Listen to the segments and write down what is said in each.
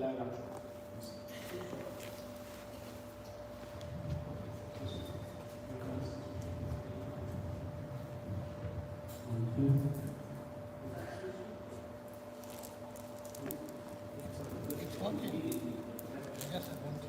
It's working. Yes, I want to.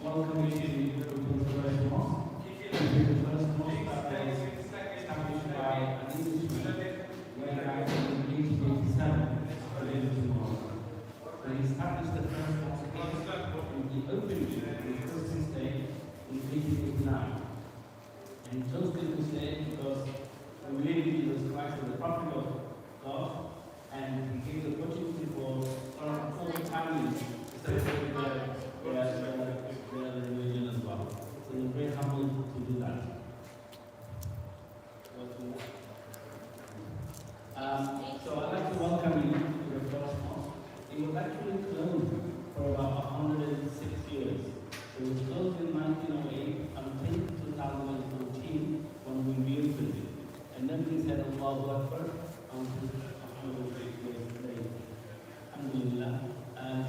Welcome to Liverpool's first mosque. This is the first mosque that was established by an Englishman way back in 1887 for Liverpool Mosque. So he established the first mosque in the open view on Christmas Day in 1889. And he chose Christmas Day because we believe Jesus Christ was the prophet of God, and he gave the opportunity for all families to celebrate their religion as well. So we're very humbled to do that. So I'd like to welcome you to the first mosque. It was actually closed for about 106 years. It was closed in 1908 until 2014 when we reopened it. And then we said Allahu Akbar until 106 years later. Alhamdulillah.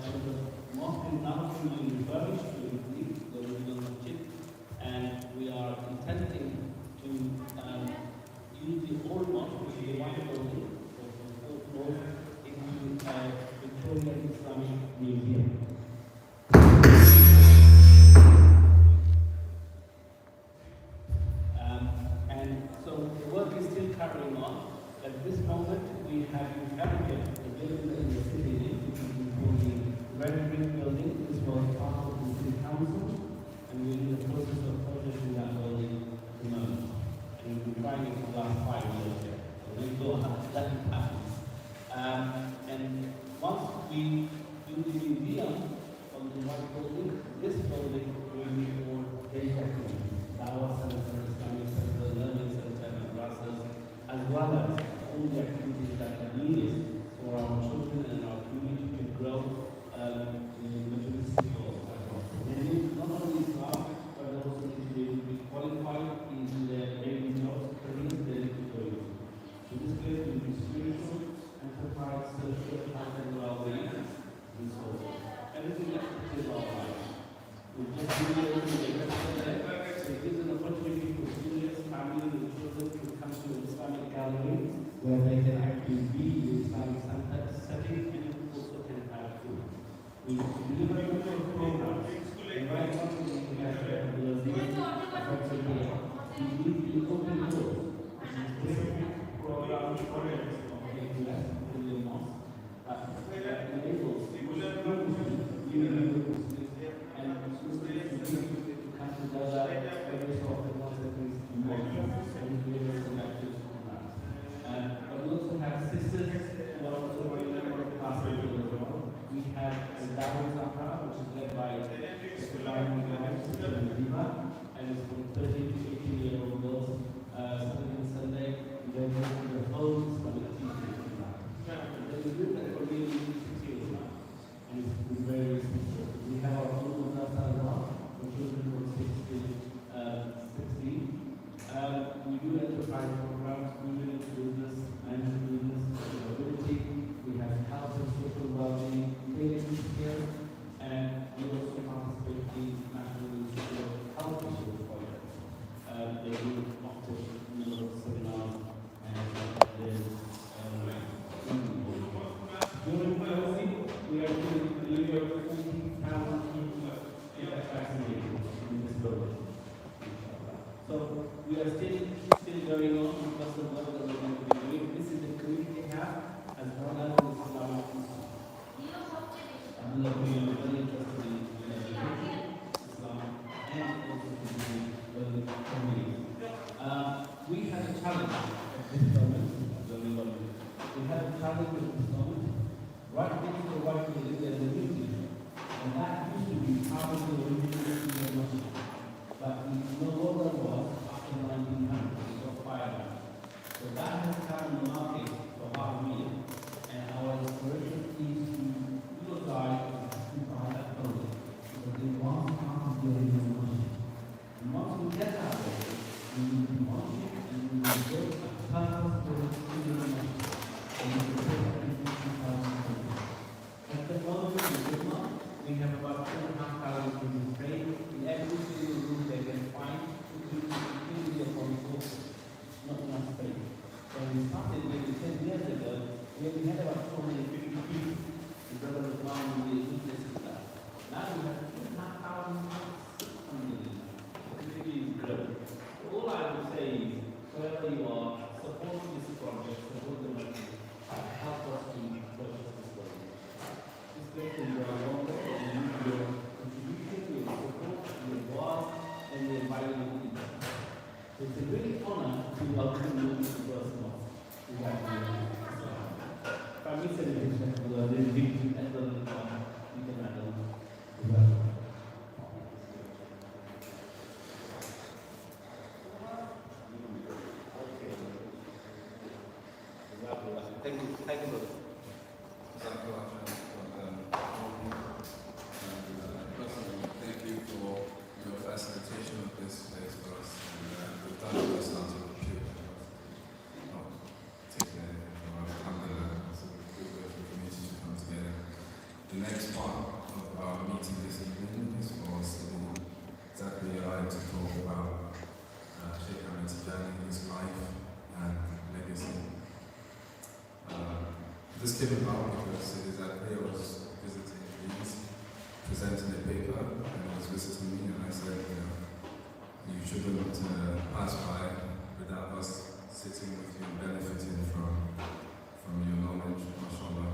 So the mosque is now fully refurbished to include the original masjid, and we are intending to use the old mosque, which is the one building, into a Victorian Islamic museum. And so the work is still carrying on. At this moment, we have inherited the building in the city, which is the Red Brick Building. This was part of the City Council, and we're in the process of purchasing that building at the moment. And we've been trying it for the last 5 years here. So we go that it happens. And once we do the museum of the white building, this building will be for data Dawah Center, Islamic Center, Learning Center, madrasas, as well as all the activities that are needed for our children and our community to grow in the Middle East as well. They need not only Islam, but also to be qualified in their daily jobs, careers they need to go into. So this place will be spiritual, enterprise, social, health and well-being, and so on. Everything that is our life. We'll just do the rest of the day. So it gives an opportunity for students, families, and children to come to an Islamic gallery where they can actually be in the Islamic setting and also can have food. We deliver a number of programs, and right now we have we need the open doors, which is specific programs, projects of the US, in the mosque, that enables and Muslims to come together every so often once at least in more and we are connected on that. But we also have sisters who are also running a number of classes as well. We have a Dawah Zahra, which is led by Sister Diva, and it's from 13 to 18-year-old girls. Sunday, they go to the whole Islamic teaching. They do that for nearly 6 years now, and it's been very successful. We have our own madrasa as well, for children from 6 to 16. We do enterprise programs, women in business, men in business, mobility. We have health and social well-being, daily care, and we also participate in national institute of health issues projects. They do often seminars and there's during policy, we are doing deliver 14,000 people vaccinated in this building. So we are still going on because of what we are going to be doing. This is the community hub as well as the Islamic Institute. ABDULLAH, we are very interested in Islam and also the community. We have a challenge at this moment. The moment in Burma, we have about 2,500 people trained. In every single room they can find, including the police, not enough space. When we started maybe 10 years ago, we had about 250 people in Brother Islam in the witnesses class. Now we have 2,500 coming in. It's really growing. All I would say is, wherever you are, support this project, support the message, help us to purchase this project. This project is your longer, and you need your contribution, your support, your voice, and your environment. So it's a great honor to welcome you to the first month. We have family celebration, we are very big as well as we can handle. Thank you, brother. Personally, thank you for your facilitation of this place for us. And we've done our best not to repeat it. Not taking anything from our alhamdulillah. It's a good way for the community to come together. The next part of our meeting this evening is for Zachary Wright to talk about Sheikh Ahmed Tijani, his life and legacy. This came about because Zachary was visiting Greece, presenting a paper, and he was visiting me, and I said, you shouldn't pass by without us sitting with you and benefiting from your knowledge, mashallah.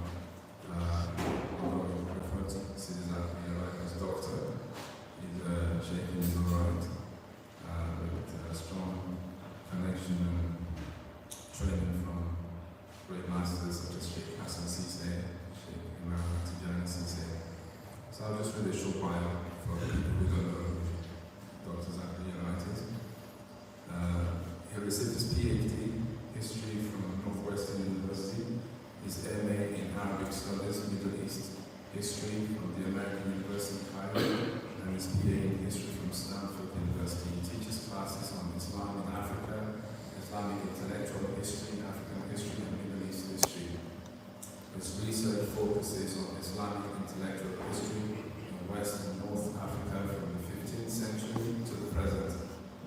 Although we refer to Zachary Wright as doctor, he's a Sheikh in his own right, with a strong connection and training from great masters such as Sheikh Sheikh Tijani. So I'll just read a short bio for people who don't know who Dr. Zachary Wright is. He received his PhD history from Northwestern University, his MA in Arabic Studies, Middle East history from the American University of Cairo, and his PA in history from Stanford University. He teaches classes on Islam in Africa, Islamic intellectual history, African history, and Middle East history. His research focuses on Islamic intellectual history in West and North Africa from the 15th century to the present.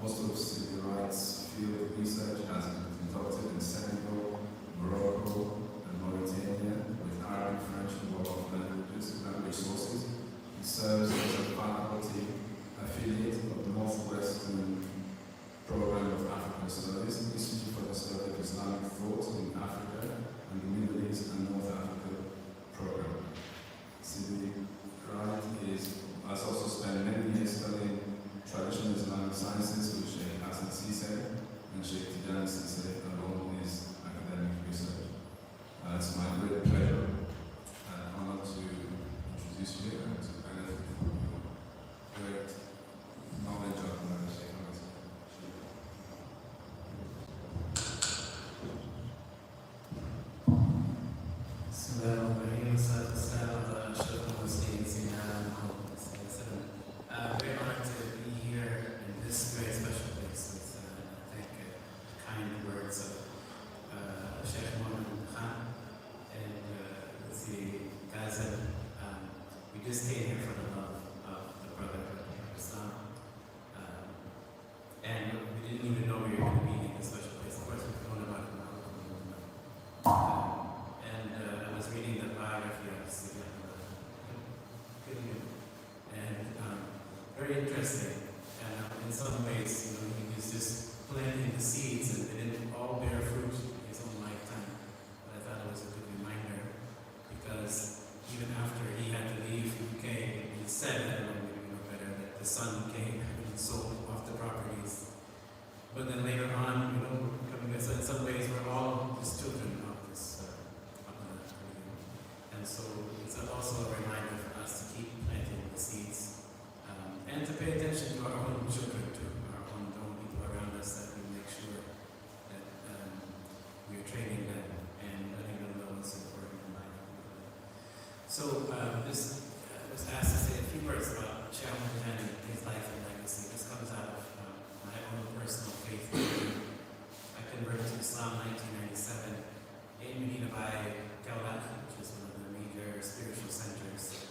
Most of Zachary Wright's field research has been conducted in Senegal, Morocco, and Mauritania with Arabic, French, and Wolof language sources. He serves as a faculty affiliate of the Northwestern Program of African Studies, Institute for the Study of Islamic Thought in Africa, and the Middle East and North Africa program. Zachary Wright has also spent many years studying traditional Islamic sciences with Sheikh and Sheikh Tijani along with his academic research. It's my great pleasure and honor to introduce you and to benefit from your great knowledge of Sheikh Ahmed. Very honored to be here in this very special place with, I think, kind words of Sheikh Khan and Gaza. We just came here for the love of the Brotherhood of Islam. And we didn't even know we were going to be in this special place. Of course, we've known about it now. And I was reading the biography of Sheikh, and very interesting. And in some ways, he was just planting the seeds, and they didn't all bear fruit in his own lifetime. But I thought it was a good reminder, because even after he had to leave the UK, he said, I don't know, maybe you know better, that the son came and sold off the properties. But then later on, so in some ways, we're all just children of this, and so it's also a reminder for us to keep planting the seeds, and to pay attention to our own children, to our own people around us, that we make sure that we are training them and letting them know what's important in life. So this was asked to say a few words about Sheikh Ahmed and his life and legacy. This comes out of my own personal faith. I converted to Islam in 1997 in Medina by QUILLAM, which is one of the major spiritual centers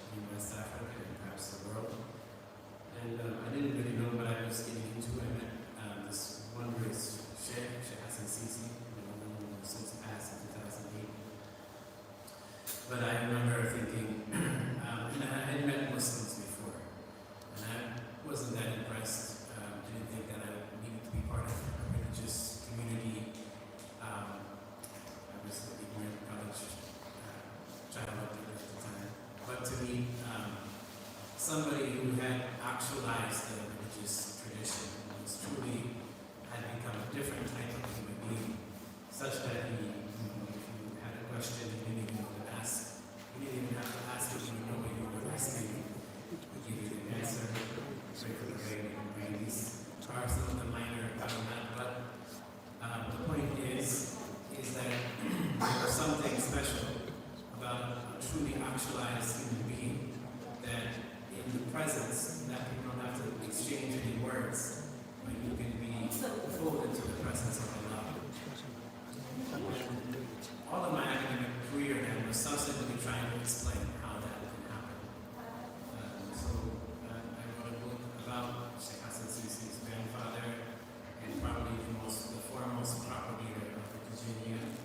somebody who had actualized the religious tradition, and was truly had become a different type of human being, such that he, if you had a question, you didn't even know to ask. You didn't even have to ask if you know what you were asking. He give you the answer. Pray for the rain and rain. These are some of the minor elements, but the point is that there was something special about a truly actualized human being, that in the presence, that you don't have to exchange any words, but you can be pulled into the presence of Allah. All of my academic career then was subsequently trying to explain how that can happen. I wrote a book about Sheikh Susi's grandfather, and probably the foremost propagator of the Tijani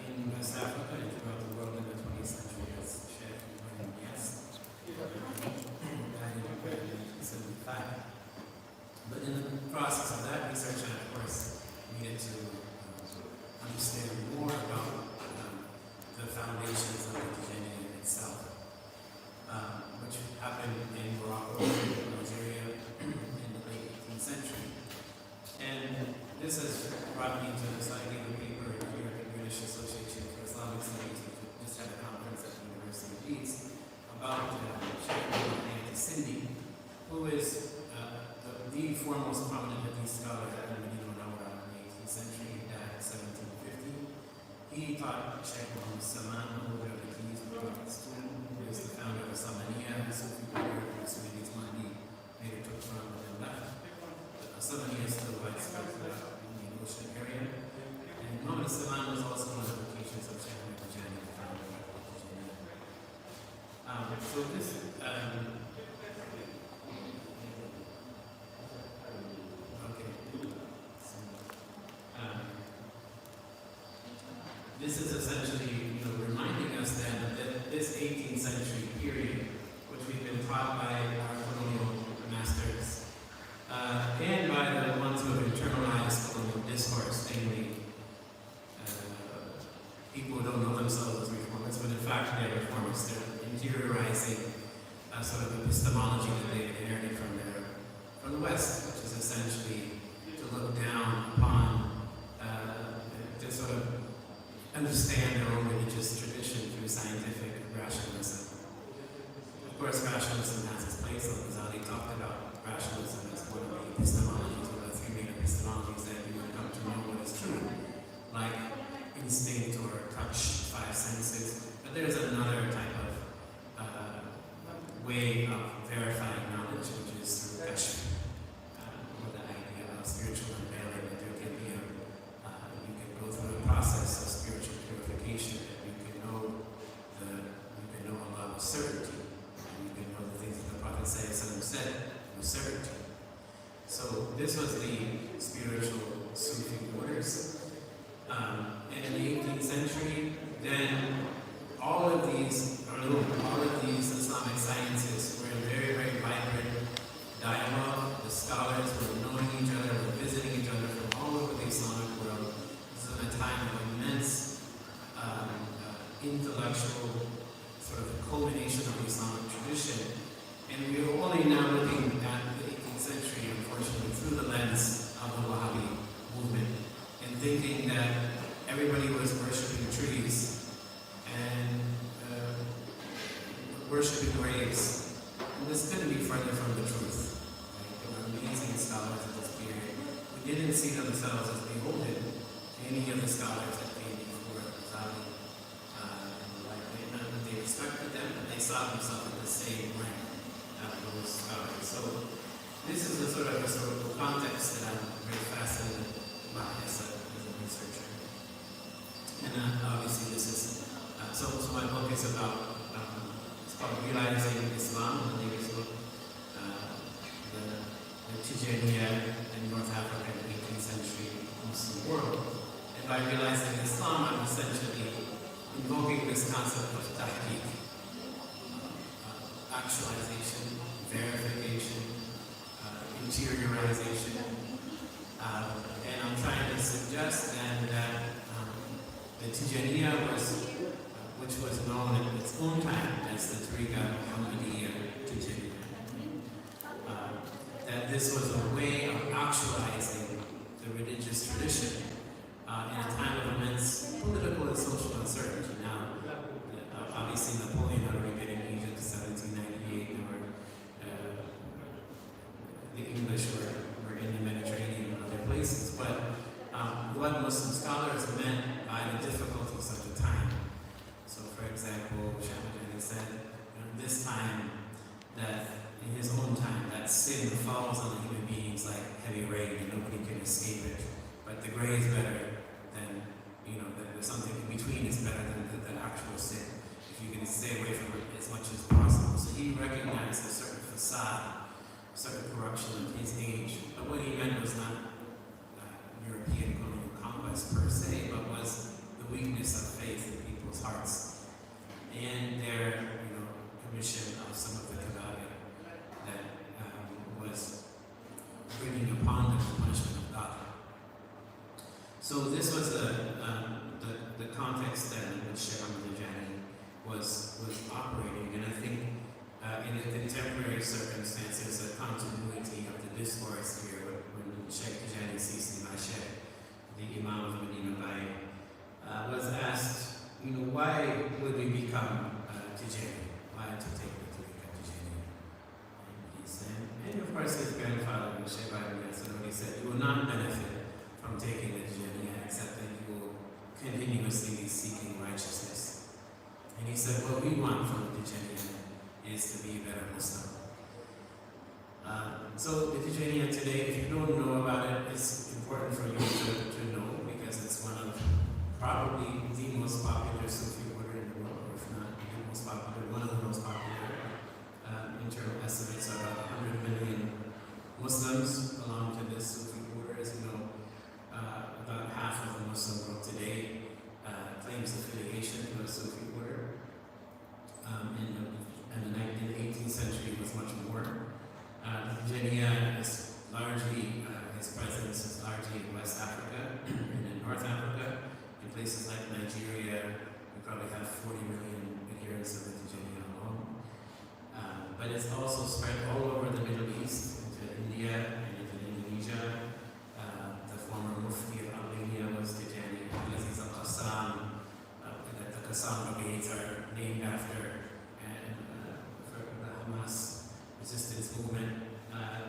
in West Africa and throughout the world in the 20th century, as Sheikh, yes, died in 1975. But in the process of that research, I of course needed to understand more about the foundations of the Tijani itself, which happened in Morocco, Algeria, in the late 18th century. And this has brought me to this idea of a paper here at the British Association for Islamic Studies, which just had a conference at the University of Leeds, about Sheikh Ahmed, who is the foremost prominent Hadith scholar at the Medina Munawwara in the 18th century. He died in 1750. He taught Sheikh Muhammad Saman, who was the Keys, the student, who is the founder of Samaniya, the Sufi order, who Sufi's Mahdi later took from and left. Samaniya is still widespread in the ocean area. And Muhammad Saman was also one of the teachers of Sheikh Tijani, the founder of Tijani. So this this is essentially, reminding us then that this 18th century period, which we've been taught by our colonial masters, and by the ones who have internalized colonial discourse, namely people who don't know themselves as reformers, but in fact they're reformers. They're interiorizing sort of epistemology that they inherited from the West, which is essentially to look down upon, to sort of understand their own religious tradition through scientific rationalism. Of course, rationalism has its place. Al-Ghazali talked about rationalism as one of the epistemologies, one of the three main epistemologies that you would come to know what is true, like instinct or touch, five senses. But there's another type of way of verifying knowledge, which is through kashf, with the idea of spiritual unveiling, that there can be you can go through a process of spiritual purification, and you can know Allah with certainty, and you can know the things that the Prophet said with certainty. So this was the spiritual Sufi orders. And in the 18th century, then all of these Islamic sciences were in very, very vibrant dialogue. The scholars were knowing each other, were visiting each other from all over the Islamic world. This is a time of immense intellectual sort of culmination of the Islamic tradition. And we are only now looking at the 18th century, unfortunately, through the lens of the Wahhabi movement, and thinking that everybody was worshipping trees and worshipping graves. And this couldn't be further from the truth. Right? There were amazing scholars of this period who didn't see themselves as beholden to any of the scholars that came before Ghazali. They respected them, but they saw themselves in the same rank as those scholars. So this is a sort of historical context that I'm very fascinated by as a researcher. And obviously this is, so my book is about, it's called Realizing Islam, the latest book, the Tijaniya in North Africa in the 18th century Muslim world. And by realizing Islam, I'm essentially invoking this concept of tahqiq, actualization, verification, interiorization. And I'm trying to suggest then that the Tijaniya was, which was known at its own time as the Tariqa Muhammadiyya Tijani. That this was a way of actualizing the religious tradition in a time of immense political and social uncertainty. Now, obviously Napoleon had already been in Egypt in 1798, the English were in the Mediterranean and other places, but what Muslim scholars meant by the difficulties of the time. So, for example, Sheikh said, this time, that in his own time, that sin falls on the human beings like heavy rain and nobody can escape it. But the gray is better than, that there's something in between is better than the actual sin. If you can stay away from it as much as possible. So he recognized a certain facade, a certain corruption of his age. But what he meant was not European colonial conquest per se, but was the weakness of faith in people's hearts and their, commission of some of the kabair that was bringing upon them the punishment of God. So this was the context then in which Sheikh Tijani was operating, and I think in the contemporary circumstances, a continuity of the discourse here when Sheikh Tijani Sisi Sheikh, the Imam of Medina Bay, was asked, why would we become Tijani? Why to take the Tariqa Tijani? And he said, and of course his grandfather, Sheikh Ahmed, said, you will not benefit from taking the Tijani except that you will continuously be seeking righteousness. And he said, what we want from the Tijani is to be a better Muslim. So the Tijani today, if you don't know about it, it's important for you to know, because it's one of probably the most popular Sufi order in the world, or if not the most popular, one of the most popular. Internal estimates are about 100 million Muslims belong to this Sufi order. As you know, about half of the Muslim world today claims affiliation to a Sufi order. In the 18th century, it was much more. Tijaniya is largely, its presence is largely in West Africa and in North Africa. In places like Nigeria, we probably have 40 million adherents of the Tijaniya alone. But it's also spread all over the Middle East, into India and into Indonesia. The former Mufti of Albania was Tijani, Aziz al-Qassam, that the Qassam brigades are named after, and for the Hamas resistance movement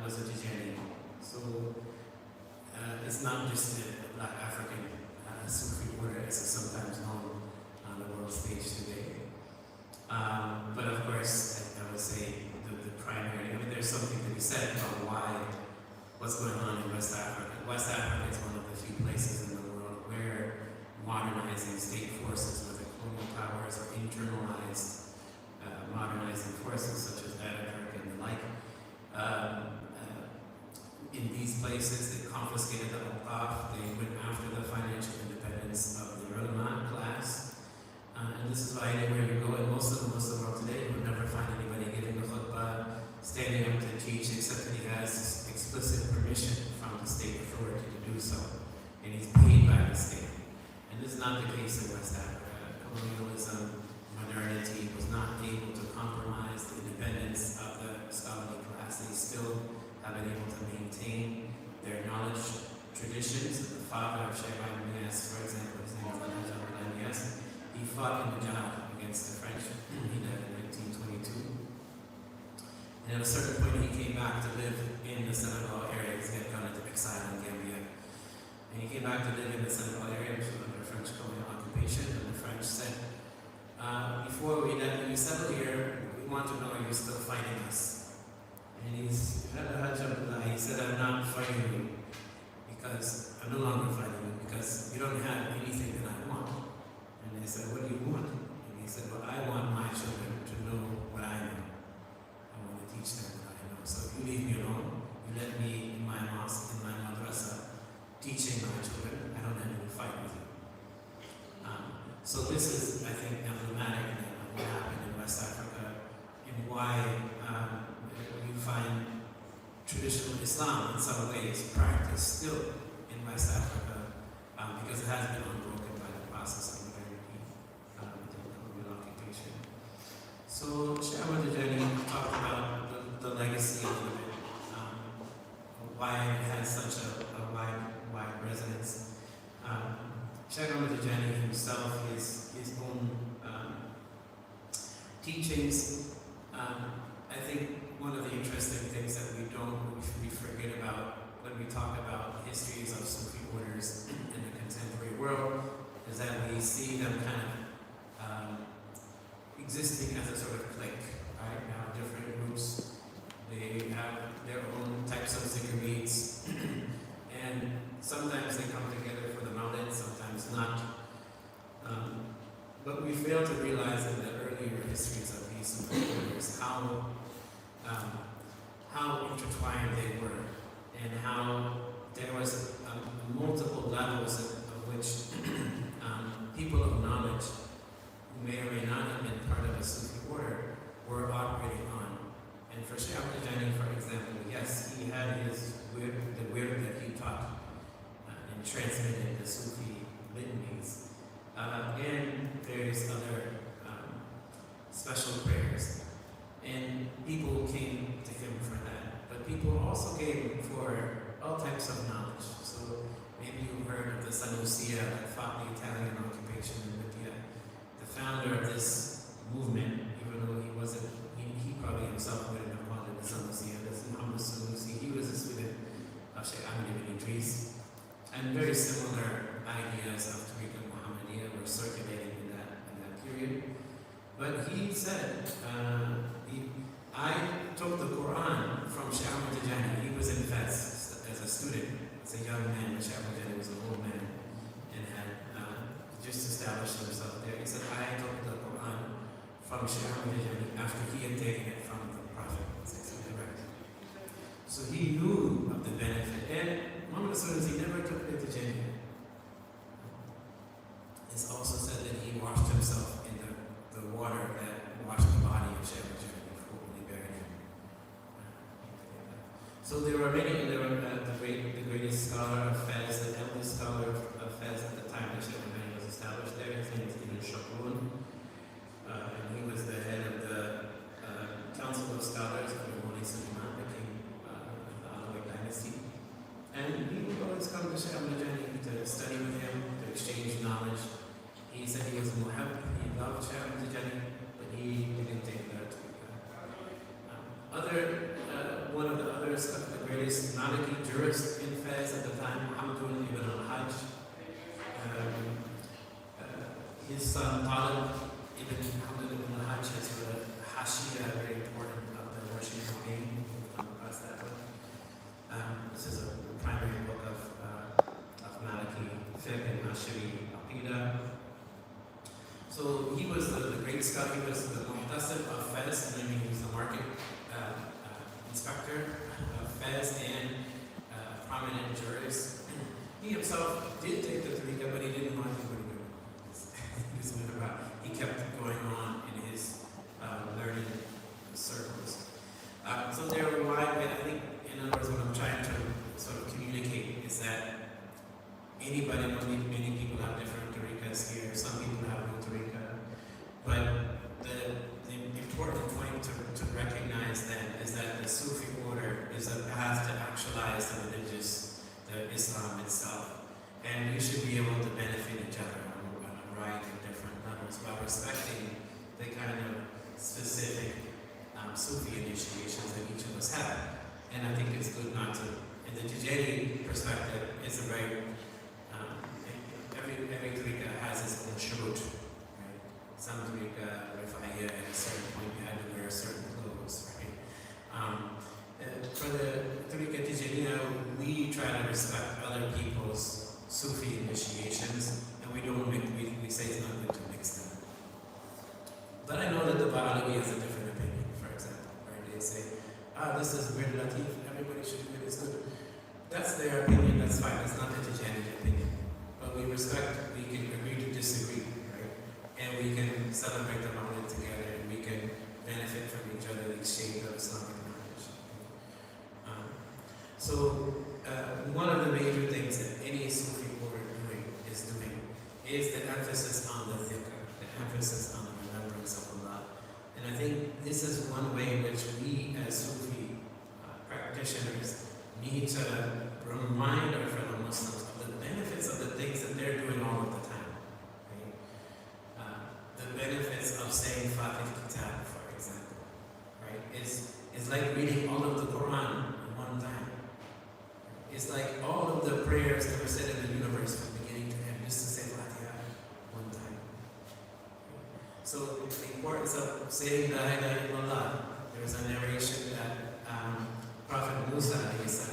was a Tijani. So it's not just a Black African Sufi order, as is sometimes known on the world stage today. But of course, I would say the primary, there's something to be said about what's going on in West Africa. West Africa is one of the few places in the world where modernizing state forces, whether colonial powers or internalized modernizing forces such as Ataturk and the like, in these places they confiscated the awqaf, they went after the financial independence of the ulama class. And this is why anywhere you go in most of the Muslim world today, you would never find anybody giving the khutbah, standing up to teach, except that he has explicit permission from the state authority to do so. And he's paid by the state. And this is not the case in West Africa. Colonialism, modernity was not able to compromise the independence of the scholarly class. They still have been able to maintain their knowledge traditions. The father of Sheikh Ahmed, for example, his name is Ahmed, he fought in the jihad against the French. He died in 1922. And at a certain point, he came back to live in the Senegal area. He had gone into exile in Gambia. And he came back to live in the Senegal area, which was under French colonial occupation. And the French said, before we let you settle here, we want to know are you still fighting us? And he said, I'm not fighting you because I'm no longer fighting you because you don't have anything that I want. And they said, what do you want? And he said, well, I want my children to know what I know. I want to teach them what I know. So if you leave me alone, you let me in my mosque, in my madrasa, teaching my children, I don't have to fight with you. So this is, I think, emblematic of what happened in West Africa and why you find traditional Islam in some ways practiced still in West Africa because it has been unbroken by the process of modernity, the colonial occupation. So Sheikh Ahmed talked about teachings. I think one of the interesting things that we forget about when we talk about histories of Sufi orders in the contemporary world is that we see them kind of existing as a sort of clique, right? Now different groups, they have their own types of zikr beads, and sometimes they come together for the mawlid, sometimes not. But we fail to realize in the earlier histories of these Sufi orders how intertwined they were, and how there was multiple levels of which people of knowledge who may or may not have been part of a Sufi order were operating on. And for Sheikh Tijani, for example, yes, he had the wird that he taught and transmitted the Sufi litanies. And various other special prayers. And people came to him for that. But people also came for all types of knowledge. So maybe you heard of the Sanusia that fought the Italian occupation in Libya. The founder of this movement, even though he wasn't, he probably himself wouldn't have called it the Sanusia, this Muhammad Sanusi, he was a student of Sheikh Ahmed Idris. And very similar ideas of Tariqa Muhammadiyya were circulating in that period. But he said, I took the Quran from Sheikh Ahmed Tijani. He was in Fez as a student, as a young man, but Sheikh Ahmed Tijani was an old man and had just established himself there. He said, I took the Quran from Sheikh Ahmed Tijani after he had taken it from the Prophet. So he knew of the benefit. And one of the students, he never took it to Tijani. It's also said that he washed himself in the water that washed the body of Sheikh Tijani before they buried him. So there were many, the greatest scholar of Fez, the eldest scholar of Fez at the time that Sheikh Tijani was established there. His name is Ibn Shakrun. And he was the head of the Council of Scholars of the Holy Sulaiman, the king of the Alawite dynasty. And he would always come to Sheikh Tijani to study with him, to exchange knowledge. He said he was a muhab, he loved Sheikh Tijani, but he didn't take that. One of the others, the greatest Maliki jurist in Fez at the time, Hamdun ibn al-Hajj, his son Talib ibn Hamdun ibn al-Hajj has wrote a Hashia, very important of the Russian campaign. We'll come across that one. This is a primary book of Maliki fiqh and Ashari Aqidah. So he was the great scholar, he was the Muhtasib of Fez, and then he was the market inspector of Fez and a prominent jurist. He himself did take the tariqah, but he didn't want to do it. He kept going on in his learning circles. So there are wide, I think, in other words, what I'm trying to sort of communicate is that anybody, many people have different tariqahs here, some people have no tariqah, but the important point to recognize then is that the Sufi order is a path to actualize the Islam itself, and we should be able to benefit each other on a variety of different levels while respecting the kind of specific Sufi initiations that each of us have. And I think it's good not to, in the Tijani perspective, it's a very, every tariqah has its own shurut, right? Some tariqah, Rifa'iyya, at a certain point you had to wear certain clothes, right? For the tariqah Tijaniya, we try to respect other people's Sufi initiations, and we say it's not good to mix them. But I know that the Ba'alawi has a different opinion, for example, right? They say, this is weird latif, everybody should do it, it's good. That's their opinion, that's fine, it's not the Tijani opinion. But we respect, we can agree to disagree, right? And we can celebrate the moment together, and we can benefit from each other, the exchange of Islamic knowledge. So one of the major things that any Sufi order is the emphasis on the dhikr, the emphasis on the remembrance of Allah. And I think this is one way in which we as Sufi practitioners need to remind our fellow Muslims of the benefits of the things that they're doing all of the time. Right? The benefits of saying Fatih Kitab It's like reading all of the Quran at one time. It's like all of the prayers ever said in the universe from beginning to end, just to say Fatiha one time. So the importance of saying La ilaha illallah. There's a narration that Prophet Musa was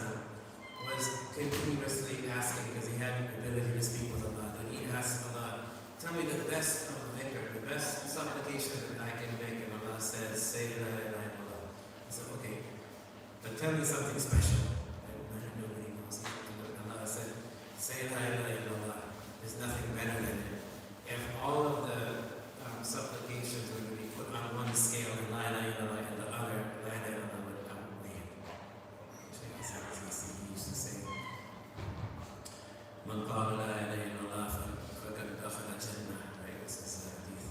continuously asking, because he had the ability to speak with Allah, that he asked Allah, tell me the best of dhikr, the best supplication that I can make. And Allah says, say La ilaha illallah. He said, okay, but tell me something special that nobody knows. And Allah said, say La ilaha illallah. There's nothing better than it. If all of the supplications were to be put on one scale, and La ilaha illallah and the other, La ilaha illallah would outweigh it. Sheikh used to say, Man qala la ilaha illallah faqad dakhala jannah, right? This is a hadith.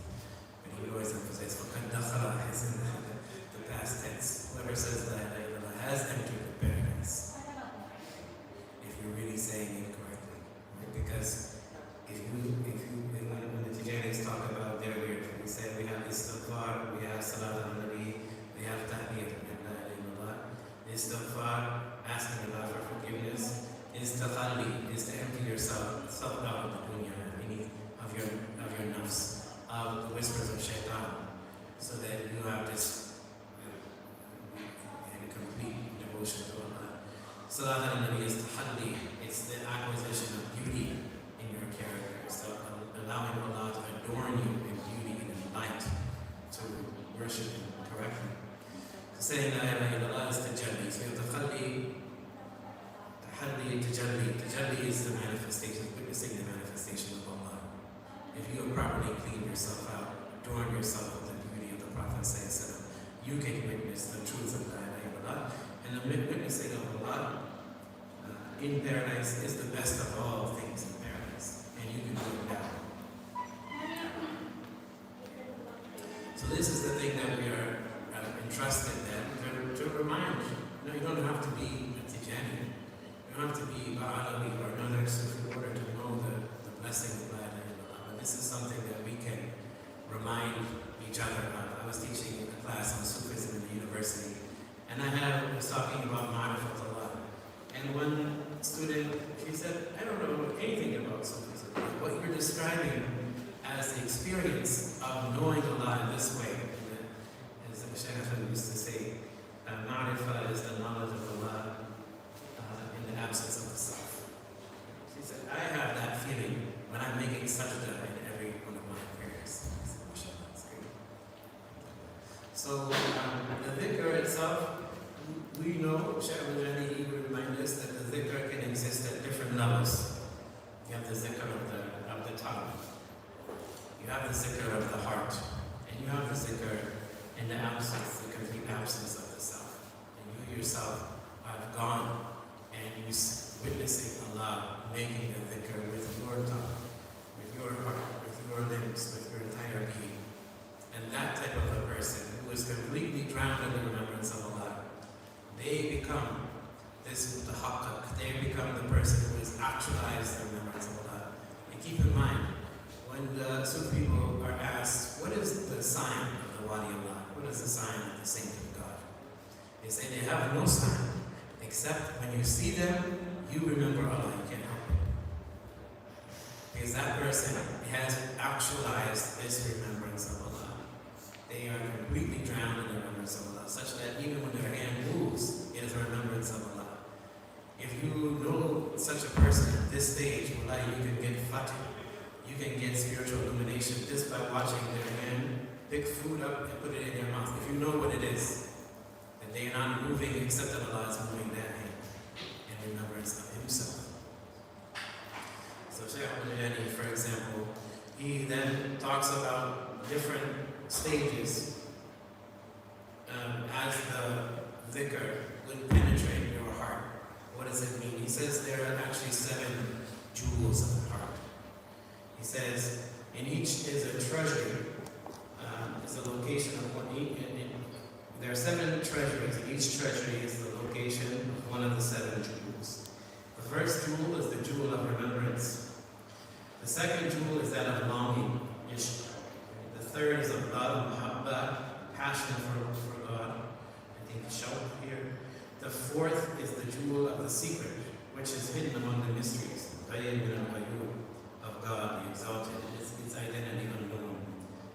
And he would always emphasize, faqad dakhala is in the past tense. Whoever says la ilaha illallah has entered the paradise. If you're really saying it correctly. Right? Because when the Tijanis talk about their weird, we say we have istighfar, we have salat al-nabi, we have tahiyyat, la ilaha illallah. Istighfar, asking Allah for forgiveness. Istakhalli is to empty yourself out of the dunya, meaning of your nafs, of the whispers of shaitan, so that you have this complete devotion to Allah. Salat al-nabi is tahalli, it's the acquisition of beauty in your character, so allowing Allah to adorn you in beauty and in light to worship Him correctly. Saying La ilaha illallah is tajalli. So you have tahalli, tajalli. Tajalli is the manifestation, witnessing the manifestation of Allah. If you have properly cleaned yourself out, adorn yourself with the beauty of the Prophet, you can witness the truth of La ilaha illallah. And the witnessing of Allah in paradise is the best of all things in paradise. And you can do it now. So this is the thing that we are entrusted then to remind. You don't have to be a Tijani. You don't have to be Ba'alawi or another Sufi order to know the blessing of La ilaha illallah. But this is something that we can remind each other of. I was teaching a class on Sufism in the university, and I was talking about Ma'rifatullah. And one student, she said, I don't know anything about Sufism. What you're describing as the experience of knowing Allah in this way, as Sheikh used to say, Ma'rifah is the knowledge of Allah in the absence of the self. She said, I have that feeling when I'm making sajda in every one of my prayers. I said, MashaAllah, that's great. So the dhikr itself, we know, Sheikh Tijani would remind us that the dhikr can exist at different levels. You have the dhikr of the tongue, you have the zikr of the heart, and you have the zikr in the absence, the complete absence of the self. And you yourself have gone and you're witnessing Allah making the dhikr with your tongue, with your heart, with your limbs, with your entire being. And that type of a person who is completely drowned in the remembrance of Allah, they become this mutahaqqaq, they become the person who has actualized the remembrance of Allah. And keep in mind, when the Sufi people are asked, what is the sign of the Wali Allah? What is the sign of the saint of God? They say they have no sign, except when you see them, you remember Allah, you can't help it. Because that person has actualized this remembrance of Allah. They are completely drowned in the remembrance of Allah, such that even when their hand moves, it is a remembrance of Allah. If you know such a person at this stage, Allah, you can get fatih. You can get spiritual illumination just by watching their hand pick food up and put it in their mouth. If you know what it is, that they are not moving except that Allah is moving that hand in remembrance of Himself. So Sheikh Tijani, for example, he then talks about different stages as the dhikr would penetrate your heart. What does it mean? He says there are actually 7 jewels of the heart. He says, in each is a treasury, is the location of one. There are 7 treasuries, and each treasury is the location of one of the 7 jewels. The first jewel is the jewel of remembrance. The second jewel is that of longing, ishq. The third is of love, muhabba, passion for God. I think shawq secret, which is hidden among the mysteries, of God, the exalted, its identity unknown.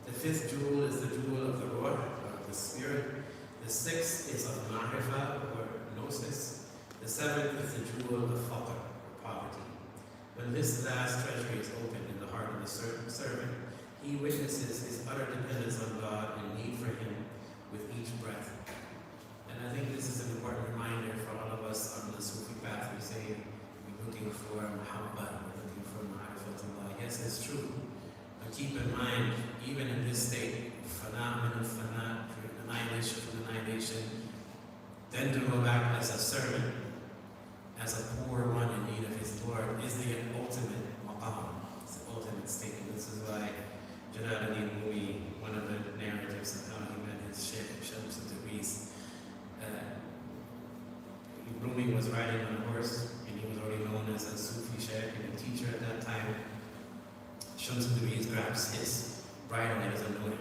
The fifth jewel is the jewel of the Ruh, or the Spirit. The sixth is of Ma'rifah, or Gnosis. The seventh is the jewel of Faqr, or poverty. When this last treasury is opened in the heart of the servant, he witnesses his utter dependence on God and need for him with each breath. And I think this is an important reminder for all of us on the Sufi path. We say we're looking for Muhammad, we're looking for Ma'rifatullah. Yes, it's true. But keep in mind, even in this state, fana min al-fana, annihilation from annihilation, then to go back as a servant, as a poor one in need of his Lord, is the ultimate maqam. It's the ultimate state. And this is why Jalaluddin Rumi, one of the narratives of how he met his Sheikh, Rumi was riding on a horse, and he was already known as a Sufi Sheikh and a teacher at that time. Shamsuddin grabs his bridle and doesn't know him.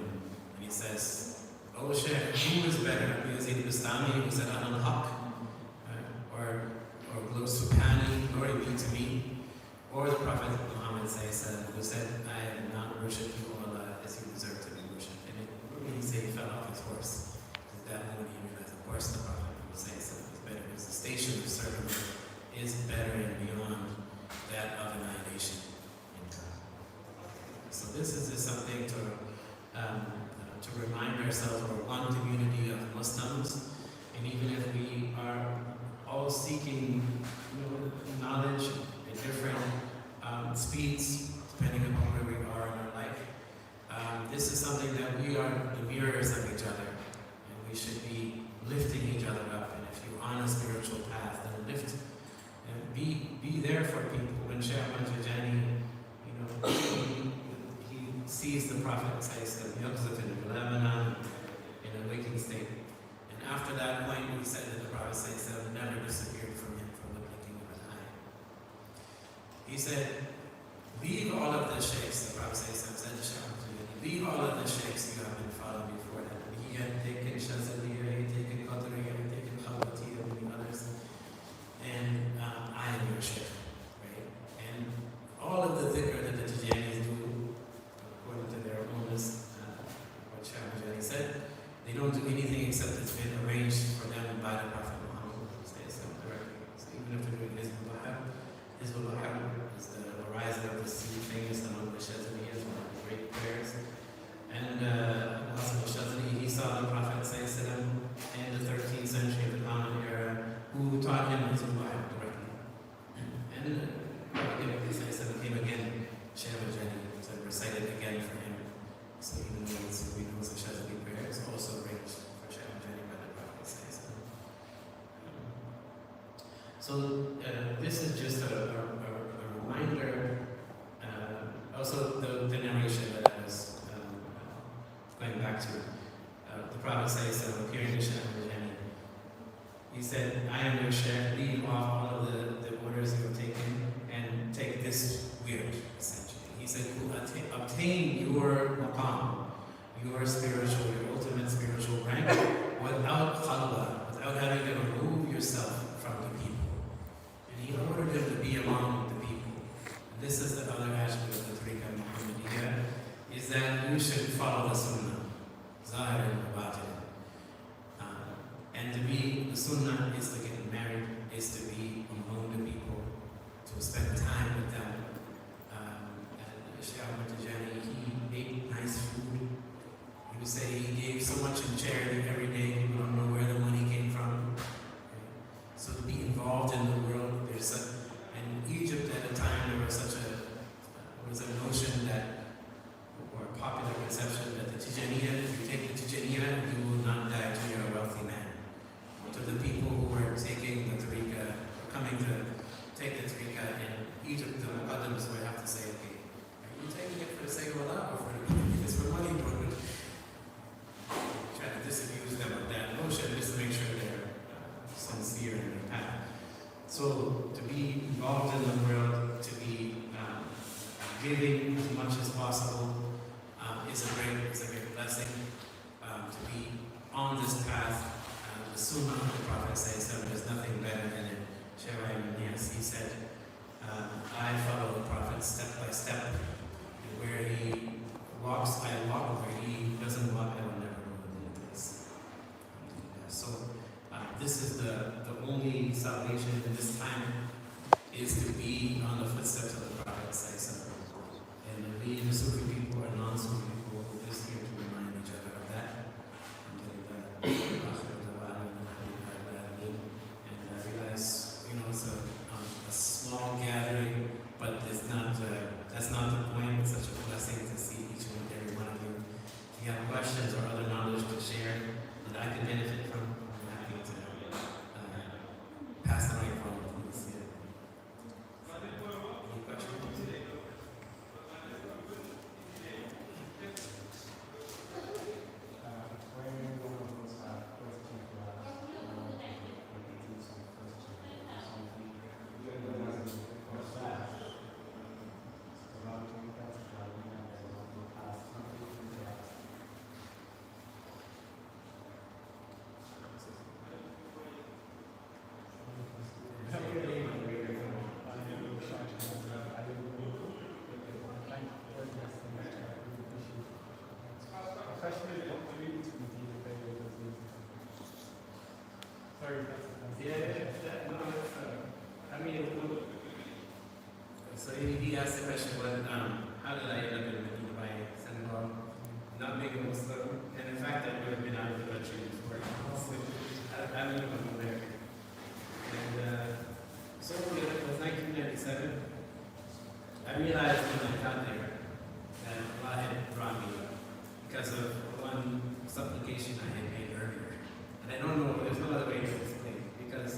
And he says, "Oh Sheikh, who is better? Yazid Bustami, who said Anal Haq, or Subhani, glory be to me, or the Prophet Muhammad who said, I have not worshipped you, Allah, as you deserve to be worshipped." And Rumi said he fell off his horse. At that moment he realized, of course, the Prophet was better, because the station of servanthood is better and beyond that of annihilation in God. So this is just something to remind ourselves we're one community of Muslims, and even if we are all seeking knowledge at different speeds, depending upon where we are in our life, this is something that we are the mirrors of each other, and we should be lifting each other up. And if you're on a spiritual path, then lift and be there for people. When Sheikh Ahmed Tijani, he sees the Prophet in a waking state, and after that point, he said that the Prophet never disappeared from him from the blinking of an eye. He said, "Leave all of the sheikhs," the Prophet said to Sheikh Ahmed Tijani, "leave all of the sheikhs you have been following before that." He had taken Shazali, he had taken Qadri, he had taken Khawati, and many others. And I am your sheikh, right? And all of the dhikr that the Tijanis do, according to their own list, what Sheikh Ahmed said, they don't do anything except it's been arranged for them by the Prophet Muhammad directly. So even if they're doing Hizbullah is the horizon of the sea, famous among the Shazaliyas, one of the great prayers. And Hassan al-Shazali, he saw the Prophet in the 13th century of the Common Era, who taught him Hizbullah directly. And the came again, Sheikh Ahmed recited again for him. So even though we know the Shazali prayers, also arranged for Sheikh Ahmed by the Prophet. So this is just a reminder. Also, the narration that I was going back to. The Prophet says, appearing to Sheikh Ahmed, he said, "I am your Sheikh, leave off all of the orders you have taken and take this weird," essentially. He said, "You obtain your maqam, your ultimate spiritual rank, without khalwa, without having to remove yourself from the people." And he ordered him to be among the people. And this is the other aspect of the Tariqa Muhammadiyya, is that you should follow the Sunnah, Zahir and Batin. And to be the Sunnah is to get married, is to be among the people, to spend time with them. And Sheikh Ahmed Tijani, he ate nice food. He would say he gave so much in charity every day. People don't know where the money came from. So to be involved in the world, in Egypt at the time there was a notion that, or a popular conception that the Tijaniya, if you take the Tijaniya, you will not die till you're a wealthy man. To the people who were taking the Tariqa, coming to take the Tariqa in Egypt, the Muqaddams would have to say, "Okay, are you taking it for the sake of Allah or for money?" Try to disabuse them of that notion just to make sure they're sincere in their path. So to be involved in the world, to be giving as much as possible is a great blessing. To be on this path, the Sunnah of the Prophet says there's nothing better than it. Sheikh Wright, yes, he said, I follow the Prophet step by step. Where he walks, I walk. Where he doesn't walk, I will never go in the place. So this is the only salvation in this time is to be on the footsteps of the Prophet. And we, the Sufi people or non-Sufi people, we're just here to remind each other of that. And I realize, it's a small gathering, but it's not. That's not the point. It's such a blessing to see each and every one of you. If you have questions or other knowledge to share that I can benefit from, I'm happy to pass the microphone. Please. Any questions? So he asked the question, how did I end up in Medina by Senegal, not being a Muslim, and in fact I've never been out of the country before. I live in America. And so it was 1997. I realized when I got there that Allah had brought me because of one supplication I had made earlier. And I don't know, there's no other way to explain because,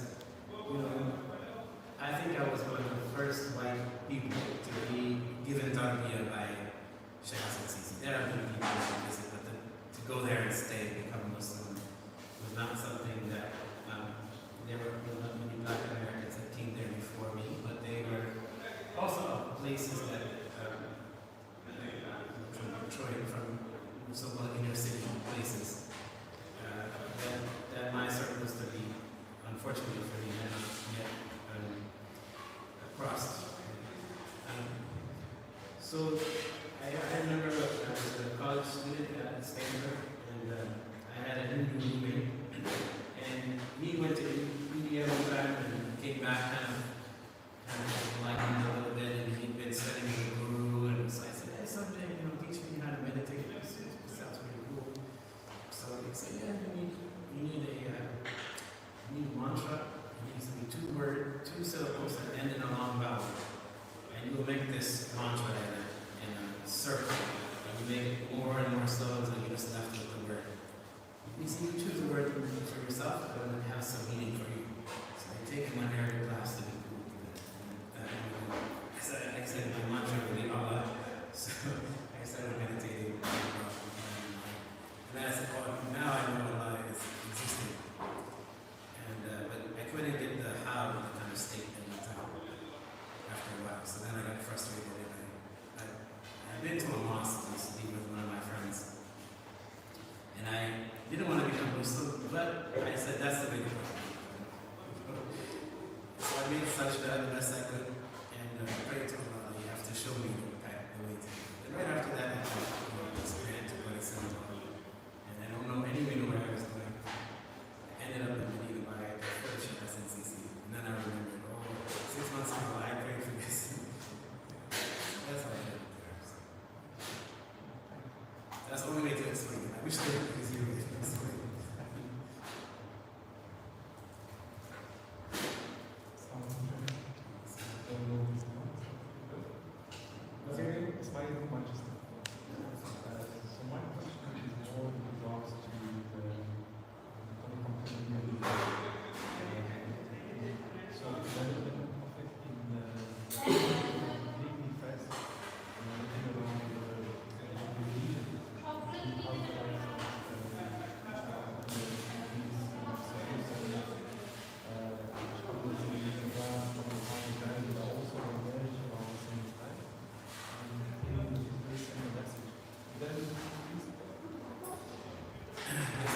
I think I was one of the first white people to be given tarbiyah by Sheikh Sisi. There have been people who visit, but to go there and stay and become Muslim was not something that, there were not many Black Americans that came there before me, but they were also places that, from Detroit, from so-called inner city places, that my circle was to be, unfortunately for me, had not yet crossed. So I remember I was a college student at Stanford, and I had a Hindu roommate, and he went to India one time and came back kind of like him a little bit, and he'd been studying with the guru, and so I said, hey, someday, teach me how to meditate. This sounds pretty cool. So he said, yeah, you need a mantra. It needs to be two syllables that end in a long vowel. And you will make this mantra in a circle. And you make it more and more syllables, and you just left with the word. You choose the word for yourself, but it has some meaning for you. So I take one Arabic class to be cool. I said my mantra would be Allah. So I started meditating. And I said, now I know Allah is existing. But I couldn't get the how to kind of state in the time after a while. So then I got frustrated, and I've been to a mosque recently with one of my friends, and I didn't want to become Muslim, but I said that's the big one. So I made such the best I could, and prayed to Allah, you have to show me the way to do it. And right after that, I thought, this grant to go to Senegal, and I don't know anywhere where I was going. I ended up in Medina by the first SNCC, and then I remembered, 6 months ago I prayed for this. That's how I did it there. So. That's the only way to explain it. I wish there was easier way to explain it. So my question is more in regards to the so the conflict in completely first in around the region. There's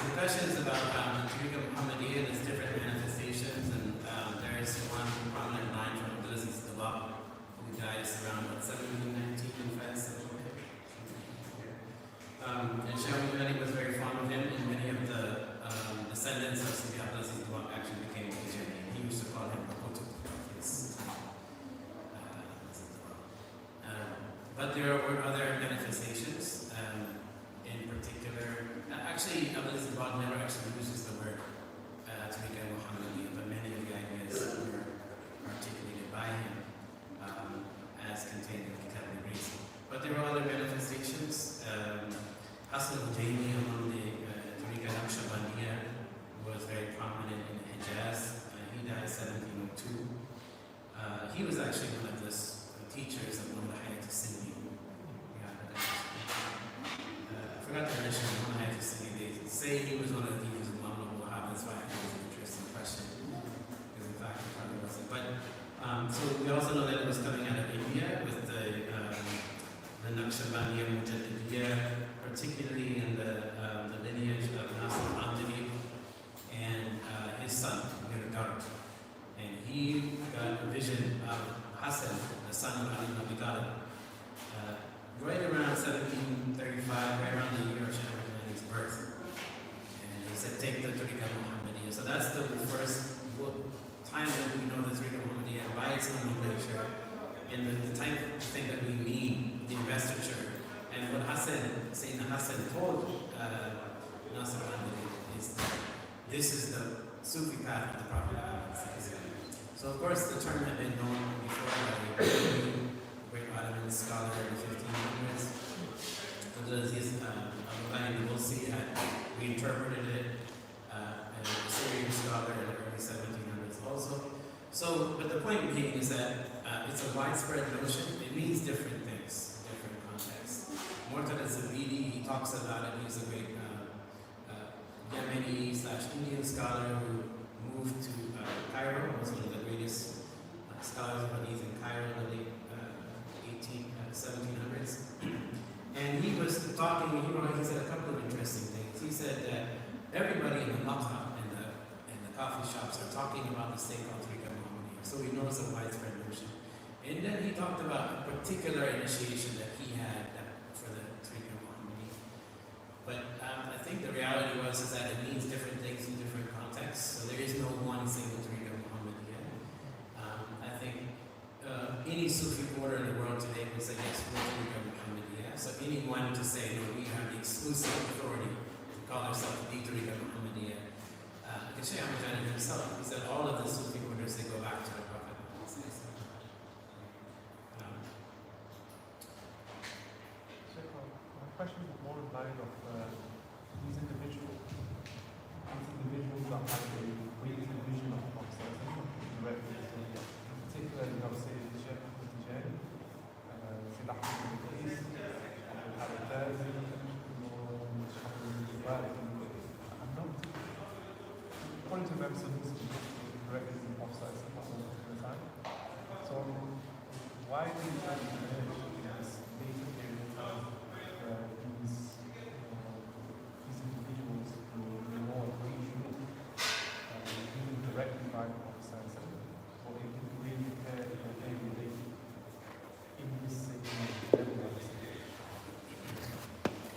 discussions about the Tariqa Muhammadiyya, there's different manifestations, and there is one descendants of Sidi Abdulaziz actually became Tijani. He used to call him Qutb of his time. But there were other manifestations, in particular. Actually, Abdulaziz never actually uses the word Tariqa Muhammadiyya, but many of the ideas were articulated by him as contained in Kitab al-Raisi. But there were other manifestations. Hassan al-Jaini among the Tariqa al-Naqshbandiyya was very prominent in Hijaz. He died 1702. He was actually one of the teachers of one of the Hayat al-Sindi. I forgot to mention one Hayat al-Sindi. They say he was one of the teachers of Muhammad al-Wahhab. That's why it was an interesting question. Because in fact, it probably wasn't. But so we also know that it was coming out of India with the Naqshbandiyya Mujaddidiyya, particularly in the lineage of Nasr al-Amdani and his son, Mirgard. And he got a vision of Hassan, the son of Ali ibn Abi Talib, right around 1735, right around the year of Sheikh Ahmed's birth. And he said, take the Tariqa Muhammadiyya. So that's the first time that we know the Tariqa Muhammadiyya by its nomenclature, and the type of thing that we need, the investiture. And what Sayyidina Hassan told Nasr al-Amdani is that this is the Sufi path of the Prophet. So of course the term had been known before by a great Ottoman scholar in the 1500s. Abdulaziz al-Bulsi had reinterpreted it, and a Syrian scholar in the early 1700s also. So, but the point being is that it's a widespread notion. It means different things, different contexts. Murtada Zabidi, he talks about it. He's a great Yemeni/Indian scholar who moved to Cairo. Was one of the greatest scholars of hadith in Cairo in the late 1700s. And he was talking. He said a couple of interesting things. He said that everybody in the maqha and the coffee shops are talking about this thing called Tariqa Muhammadiyya. So we know it's a widespread notion. And then he talked about a particular initiation that he had for the Tariqa Muhammadiyya. But I think the reality was is that it means different things in different contexts. So there is no one single Tariqa Muhammadiyya. I think any Sufi order in the world today would say yes, we're Tariqa Muhammadiyya. So anyone to say, no, we have the exclusive authority to call ourselves the Tariqa Muhammadiyya. Sheikh Ahmed himself, he said all of the Sufi orders, they go back to the Prophet. My question is more in line of these individuals that have a great vision of certain directly. In particular, you have Sayyid Sheikh Tijani, Sayyid Ahmed al-Qais, al-Dazi, according to them, directly in offside at the time. So why do you have to manage this data period of time where these individuals who know what we should even directly by offsides or they can really care in a daily day in this segment of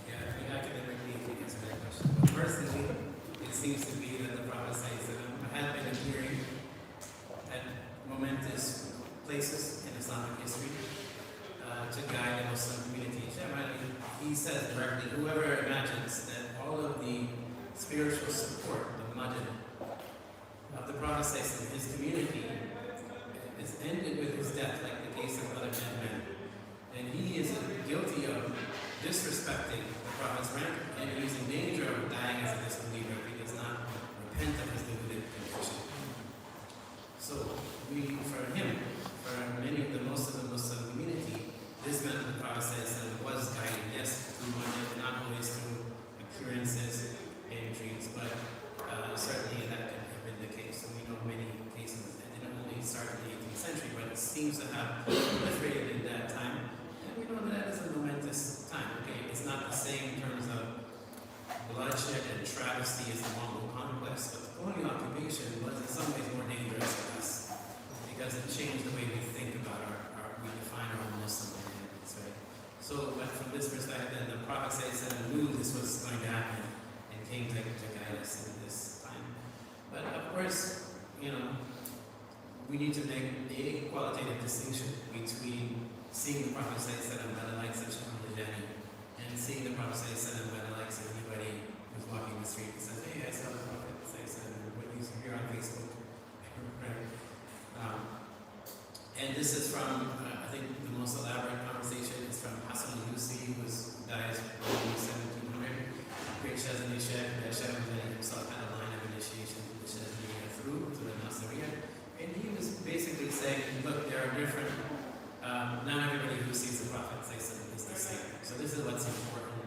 Yeah, I mean, academically, you can answer that question. But personally, it seems to be that the Prophet had been appearing at momentous places in Islamic history to guide the Muslim community. He says directly, whoever imagines that all of the spiritual support, the madad of the Prophet in his community is ended with his death, like the case of other men, and he is guilty of disrespecting the Prophet's rank, and he's in danger of dying as a disbeliever if he does not repent of his deluded conviction. So for many of most of the Muslim community, this meant the Prophet was guided, yes, through madad, not always through appearances and dreams, but certainly that could have been the case. So we know many cases that didn't only start in the 18th century, but it seems to have proliferated in that time. And we know that is a momentous time. Okay, it's not the same in terms of bloodshed and travesty as the Mongol conquest, but the colonial occupation was in some ways more dangerous for us because it changed the way we think about we define our own Muslim identities, right? So, but from this perspective, the Prophet knew this was going to happen and came to guide us in this time. we need to make a qualitative distinction between seeing the Prophet ﷺ by the likes of Sheikh Tijani and seeing the Prophet ﷺ by the likes of anybody who's walking the street and says, hey, I saw the Prophet ﷺ, what you hear on Facebook. Right? And this is from, I think the most elaborate conversation is from Hassan al-Husi, who dies in 1700. Great Shazali Sheikh, that Sheikh himself had a line of initiation to the Shazaliya through to the Nasiriyya. And he was basically saying, look, there are different, not everybody who sees the Prophet is the same. So this is what's important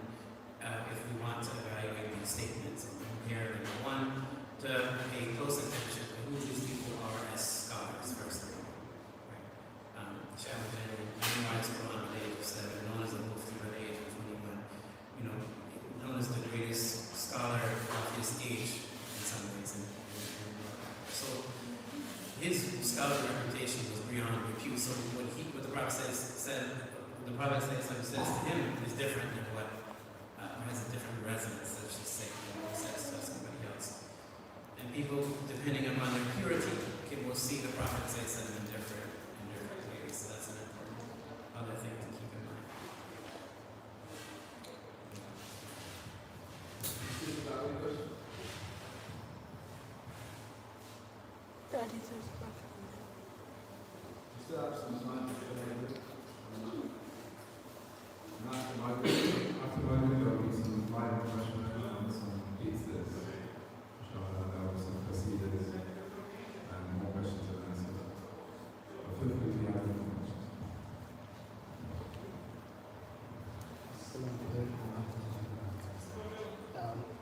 if we want to evaluate these statements and compare them. One, to pay close attention to who these people are as scholars, firstly. Sheikh memorized Quran at the age of 7, known as the Mufti by the age of 21, known as the greatest scholar of his age in some ways. So his scholarly reputation was beyond repute. So what the Prophet says to him is different than what has a different resonance, let's just say, than what he says to somebody else. And people, depending upon their purity, will see the Prophet in different ways. So that's an important other thing to keep in mind. After my video, there'll be some live questions and some pizzas. Inshallah, there will be some procedures and more questions and answers. But feel free to have any questions.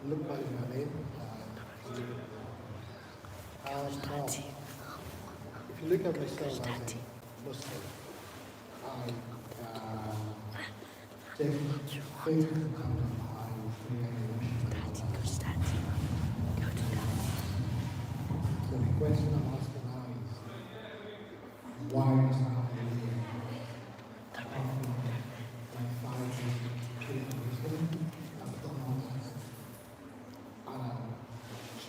Look by my name. If you look at myself as a Muslim, I take faith in God. So the question I'm asking now is, why must I believe in my father's pure wisdom and thoughts, and I'm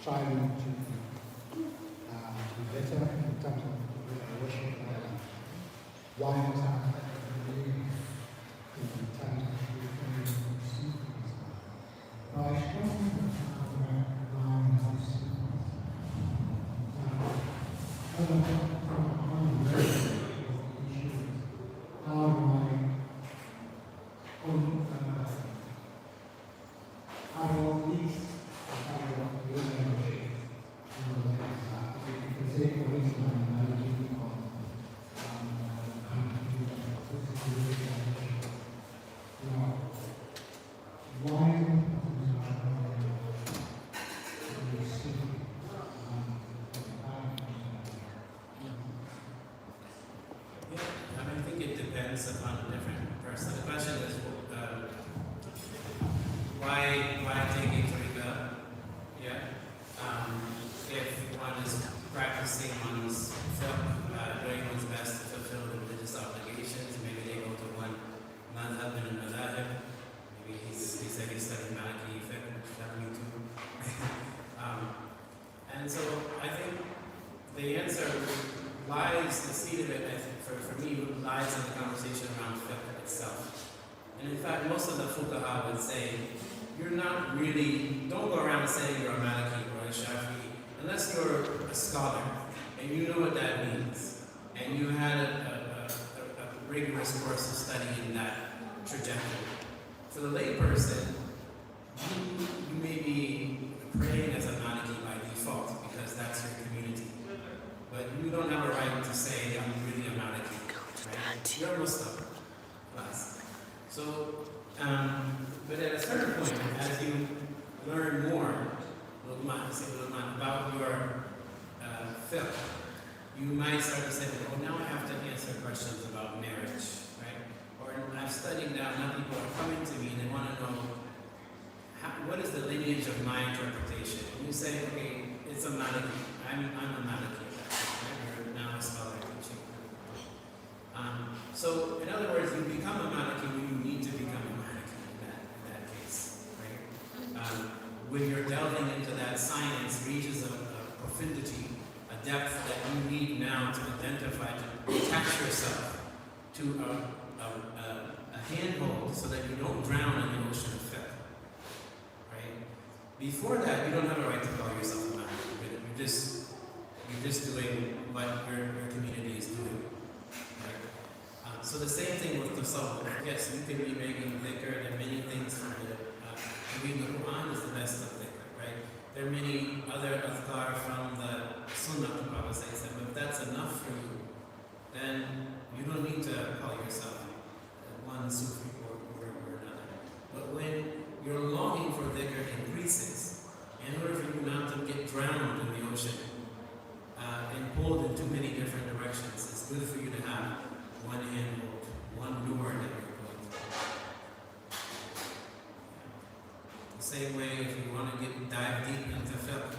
striving to be better in terms of worship Allah. Why must I believe in terms of Upon a different person. The question is, why take a tariqah? Yeah, if one is practicing one's doing one's best to fulfill the religious obligations, maybe they go to one madhab and madhab. Maybe he said he's studying Maliki fiqh, which that me too. And so I think the answer lies, the seed of it, I think, for me, lies in the conversation around fiqh itself. And in fact, most of the fuqaha would say, you're not really, don't go around saying you're a Maliki or a Shafi'i, unless you're a scholar, and you know what that means, and you had a rigorous course of study in that trajectory. For the layperson, you may be praying as a Maliki by default, because that's your community. But you don't have a right to say, I'm really a Maliki. Right? You're a Muslim. Class. So, but at a certain point, as you learn more about your fiqh, you might start to say, oh, now I have to answer questions about marriage, right? Or I've studied now people are coming to me and they want to know, what is the lineage of my interpretation? And you say, okay, it's a Maliki. I'm a Maliki. Right? You're now a scholar teaching. So, in other words, you become a Maliki when you need to become a Maliki in that case, right? When you're delving into that science, reaches of profundity, a depth that you need now to identify, to attach yourself to a handhold so that you don't drown in the ocean of fiqh. Right? Before that, you don't have a right to call yourself a man. You're just doing what your community is doing. Right? So the same thing with tasawwuf. Yes, you can be making dhikr, and many things from reading the Quran is the best of dhikr, right? There are many other adhkar from the Sunnah of the Prophet, but if that's enough for you, then you don't need to call yourself one Sufi or another. But when your longing for dhikr increases, in order for you not to get drowned in the ocean and pulled in too many different directions, it's good for you to have one handhold, one lure that you're going to. The same way, if you want to dive deep into fiqh,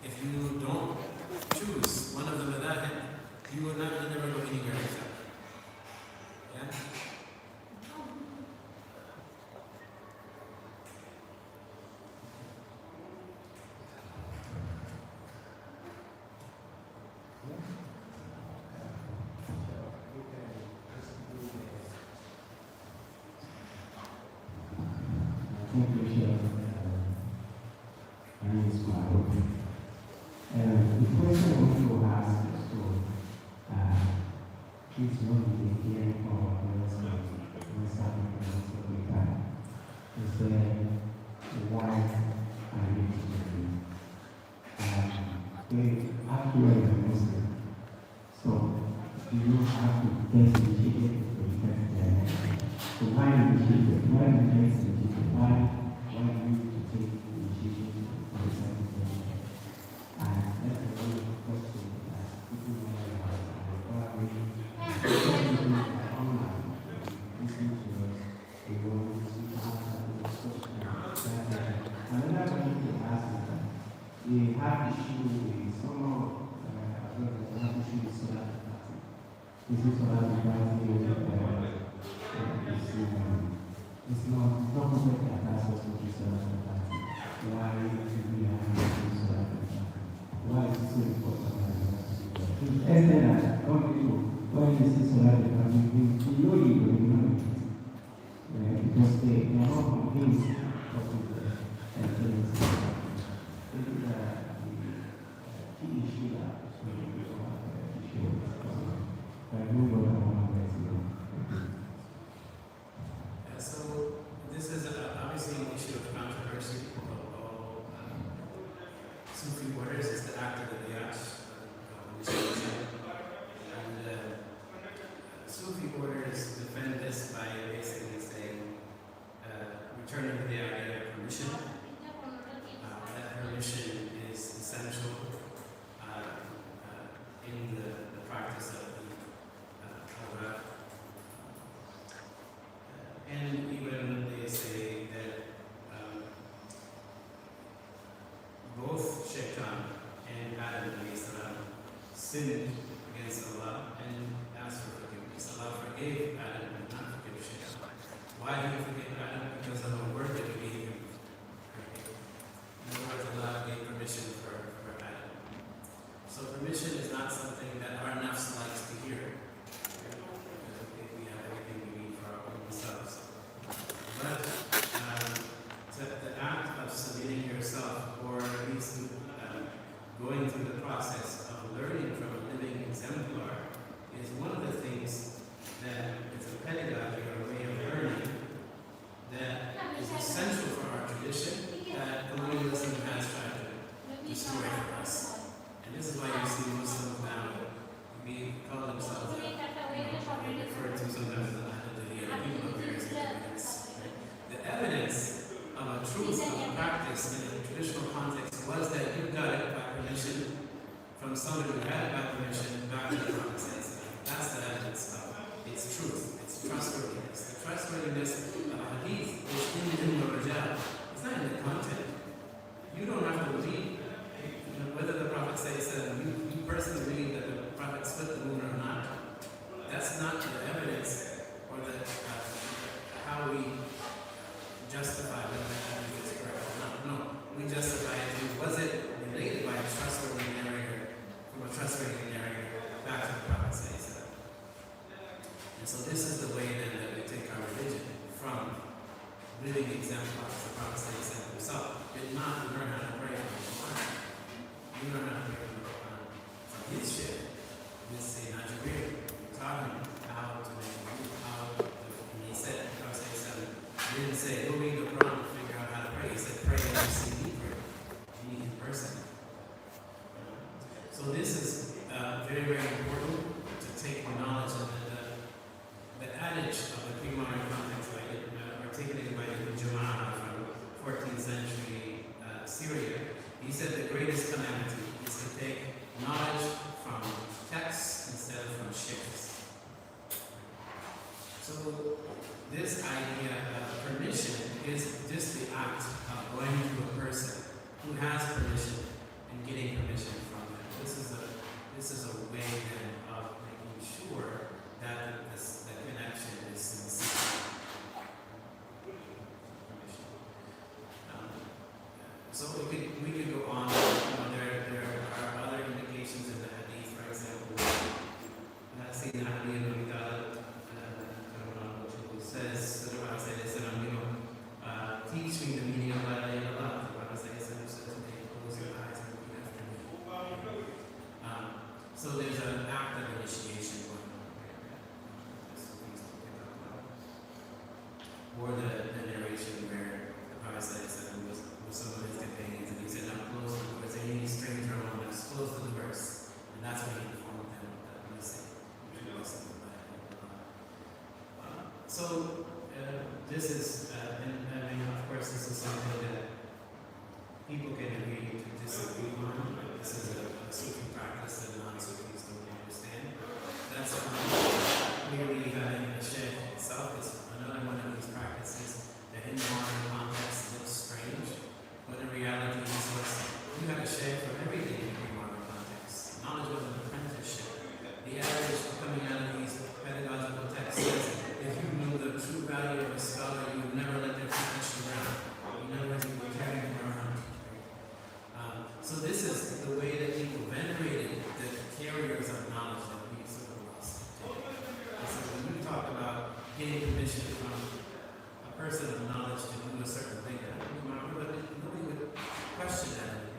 if you don't choose one of the madahib, you will never go anywhere in fiqh. Yeah? Thank you, Sheikh. My name is Mark. The question I want to ask is to please one of the hearing from our brothers and West African most of the time is why are you Muslim? They actually are Muslim. So do you have to get initiated to respect their nation? So why initiated? Why initiated? Why do you need to take initiative for the certification? And that's a very good question that people know about and probably online listening to us, they will see how to question. Another thing to ask is that we have issue with somehow we have issue with solar party. This is solar party it's not perfect at that what you said at the party. Why do we have to do so at the party? Why is it so important that we have to do that? And then come to when you see so at the party, you know you will know it. Because they are not convinced of the things. This is the key issue that we have to show. But we will have one way to go. So this is obviously an issue of controversy. Sufi orders is the act of the Diyash. And Sufi orders defend this by basically saying, returning to the idea of permission. That permission is essential in the practice of the Torah. And even they say that both Shaitan and Adam sinned against Allah and asked for forgiveness. Allah forgave Adam and not forgive Shaitan. Why did he forgive Adam? Because of the word that he gave him. In other words, Allah gave permission for Adam. So permission is not something that our nafs likes to hear. We have everything we need for our own selves. But the act of submitting yourself, or at least going through the process of learning from a living exemplar, is one of the things that is a pedagogy or a way of learning that is essential for our tradition that colonialism has tried to destroy for us. And this is why you see Muslims now, we call themselves, they refer to sometimes as ABDULLAH, people of various religions. The evidence of a truth of a practice in a traditional context was that you got it by permission from somebody who had it by permission back to the Prophet. That's the evidence of its truth, its trustworthiness. The trustworthiness of a hadith is in the Rajal. It's not in the content. You don't have to believe whether the Prophet says that you personally believe that the Prophet split the moon or not. That's not the evidence or the how we justify whether that hadith is correct or not. No, we justify it. Was it related by a trustworthy narrator from a trustworthy narrator? So this is very, very important to take knowledge of the adage of the pre-modern context articulated by the Jama'ah from 14th century Syria. He said the greatest calamity is to take knowledge from texts instead of from sheikhs. So this idea of permission is just the act of going to a person who has permission and getting permission from them. This is a way then of making sure that the connection is sincere. So we could go on. There are other indications in the hadith, for example, Sayyidina Ali ibn Abi Talib says, teach me the meaning of La ilaha illallah. The Prophet says, close your eyes and repeat after me. So there's an act of initiation going on here. Or the narration where the Prophet says was some of his companions, and he said, now close the doors. Any stranger among us, close the doors. And that's when he informed them of the message. So this is, and I mean, of course, this is something that people can agree to disagree on. This is a Sufi practice that non-Sufis don't understand. That's clearly having a sheikh itself is another one of these practices that in modern context looks strange, but in reality is what's, you had a sheikh for everything in the modern context. Knowledge was an apprenticeship. The average coming out of these pedagogical texts says, if you knew the true value of a scholar, you would never let their teach you around. In other words, you would carry them around. So this is the way that people venerated the carriers of knowledge that we sort of lost. So when we talk about getting permission from a person of knowledge to do a certain thing, nobody would question that.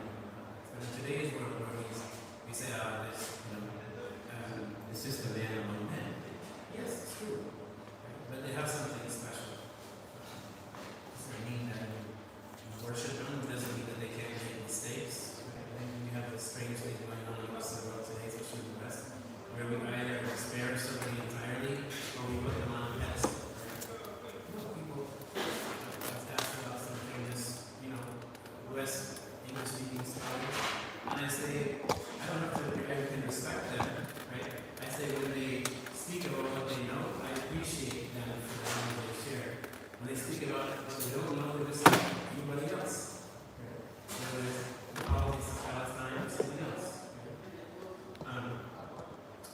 But in today's world, where we say, it's just a man among men. Yes, it's true. But they have something special. Does it mean that you worship them? Doesn't mean that they can't make mistakes. And we have this strange thing going on in the rest of the world today, especially in the West, where we either spare somebody entirely or we put them on a pedestal. People have asked about some famous, West English-speaking scholars, and I say, I don't have to, I can respect them, right? I say when they speak about what they know, I appreciate them for the knowledge they share. When they speak about what they don't know, they're just like anybody else. Right? Whether it's politics, Palestine, or something else.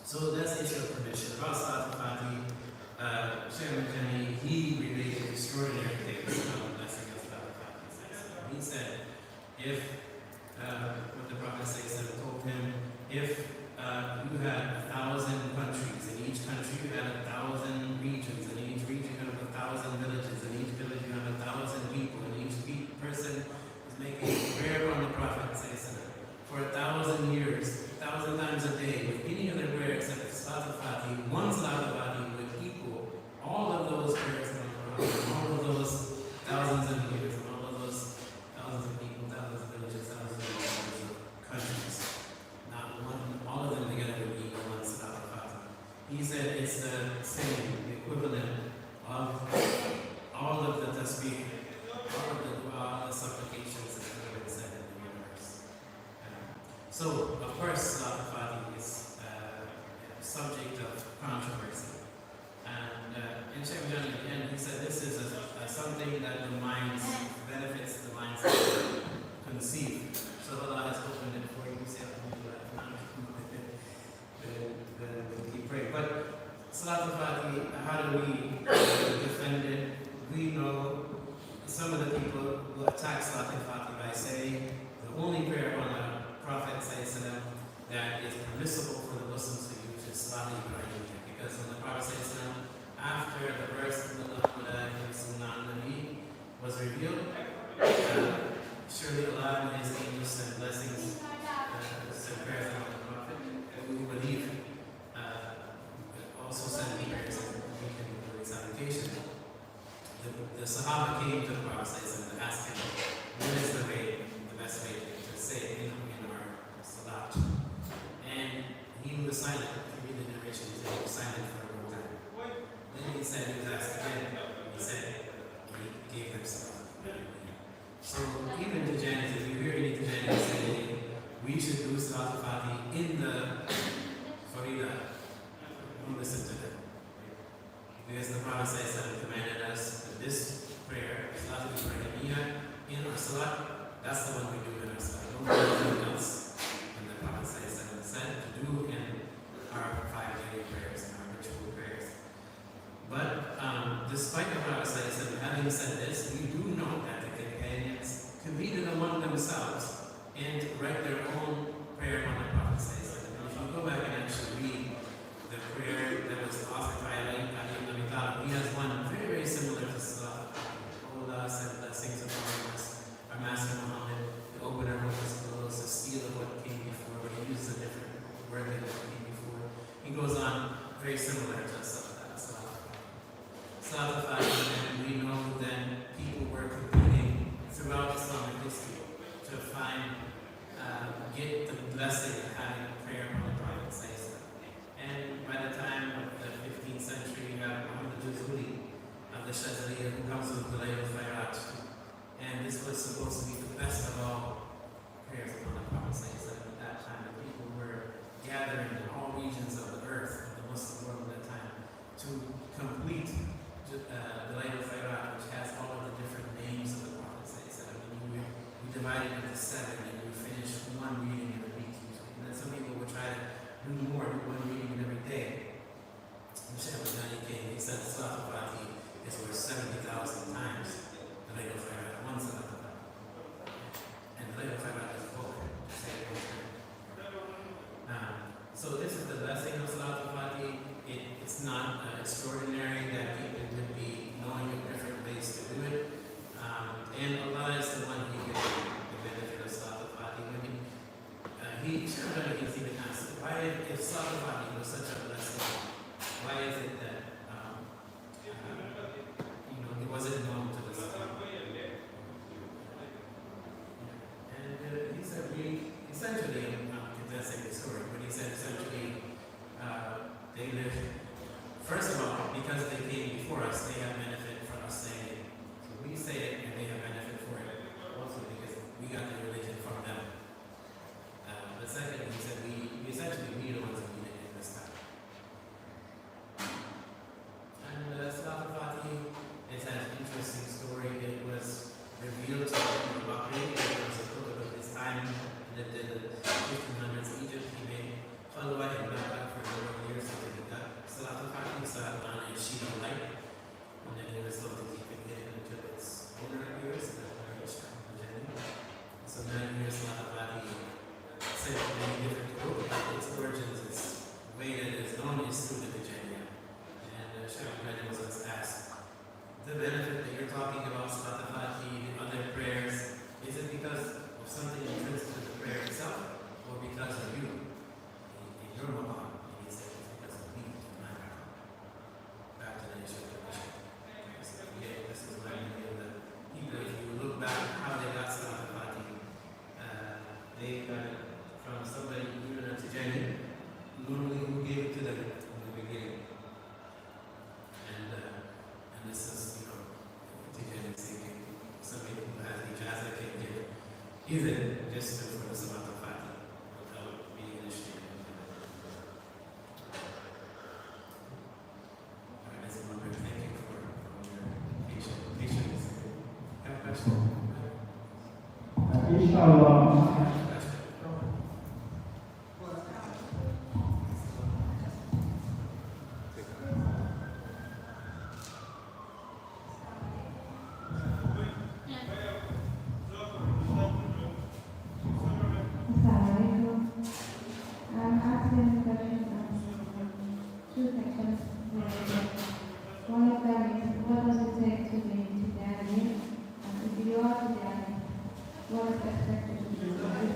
So that's the issue of permission. About Salat al-Fati, Sheikh Tijani, he related extraordinary things about the blessing of Salat al-Fati. He said, if, what the Prophet told him, if you had 1,000 countries, in each country you had 1,000 regions, in each region you had 1,000 villages, in each village you had 1,000 people, and each person is making prayer on the Prophet for 1,000 years, 1,000 times a day, with any other prayer except Salat al-Fati, one Salat al-Fati would equal all of those prayers on the Prophet, all of those thousands of years, and all of those thousands of people, thousands of villages, thousands of countries. Not one, all of them together would equal one Salat al-Fati. He said it's the same, the equivalent of all of the tasbih, all of the supplications that have been said in the universe. So, of course, Salat al-Fati is subject of controversy. And in Sheikh Tijani, again, he said this is something that the minds benefits the minds that conceive. So Allah has opened it for you. Say, keep praying. But Salat al-Fati, how do we defend it? We know some of the people will attack Salat al-Fati by saying the only prayer on the Prophet that is permissible for the Muslims to use is Salat al-Ibrahim. Because when the Prophet after the verse was revealed, surely Allah and His angels sent blessings, sent prayers on the Prophet. We believe also send prayers and we can do recitation. The Sahaba came to the Prophet and asked him, what is the best way to say in our Salat? was silent. If you read the narration, he said he was silent for a long time. Then he said he was asked again. He said he gave them some. So even Tijani, if you hear any Tijani say we should do Salat al-Fatih in the Farida, don't listen to them. Because the Prophet commanded us that this prayer, Salat al-Ibrahimiyya, in our Salat, that's the one we do in our Salat. Don't do anything else. And the Prophet said to do in our 5 daily prayers, our ritual prayers. But despite the Prophet having said this, we do know that the companions competed among themselves and write their own prayer on the Prophet. If you go back and actually read the prayer that was authored by Ali ibn Abi Talib, he has one very, very similar to Salat. Allah send blessings upon us, our Master Muhammad, to open our what was closed, to steal of what came before, but he uses a different word than what came before. He goes on very similar to Salat. Salat al-Fatih, and we know that people were competing throughout Islamic history to get the blessing of having a prayer on the Prophet. And by the time of the 15th century, you have Ahmed of the Shazaliya, who comes with the Layl al-Khairat. And this was supposed to be the best of all prayers upon the Prophet. At that time, the people were gathering in all regions of the earth, the Muslim world at that time, to complete the Layl al-Khairat, which has all of the different names of the Prophet. We divided it into 7, and we finished one reading in a week. And then some people would try to do more, do one reading every day. And Sheikh came, he said Salat al-Fatih is worth 70,000 times the Layl al-Khairat, one Salat al-Fatih. And the Layl al-Khairat is a book, to say it one time. So this is the blessing of Salat al-Fatih. It's not extraordinary that people would be knowing of different ways to do it. And Allah is the one who gives the benefit of Salat al-Fatih. Sheikh even asked, why if Salat al-Fatih was such a blessing, why is it that it wasn't known to the Sahaba? And he said, essentially, I'm condensing the story, but he said essentially, they lived, first of all, because they came before us, they have benefit from us saying it. So we say it and they have benefit for it. Also because we got the religion from them. But second, he said we essentially the ones who needed it this time. And Salat al-Fatih, it has an interesting story. It was revealed to Ibn Bakri. It was a book of his time. Lived in the 1500s Egypt. He made Khalwa and Bakr for a number of years until he got Salat al-Fatih. Salat al-Fatih is sheet of light. And then he was told to keep it hidden until its older years. So 9 years Salat al-Fatih said many different groups. Its origins, its way that it is known is through the Tijani. And Sheikh was asked, the benefit that you're talking about, Salat al-Fatih, and other prayers, is it because of something intrinsic to the prayer itself, or because of you? In your maqam, he said it's because of me, my maqam. Back to the issue of the mission. This is what I mean that people, if you look back at how they got Salat al-Fatih, they got it from somebody, even a Tijani, normally who gave it to them in the beginning. And this is, Tijani thinking, somebody who has ijazah can give even just for the Salat al-Fatih without being initiated. Alright, that's one good thank you for your patience. Have a question? Inshallah. I'm asking questions on two sections. One of them is, what does it take to be Tijani? And if you are Tijani, what is expected to be?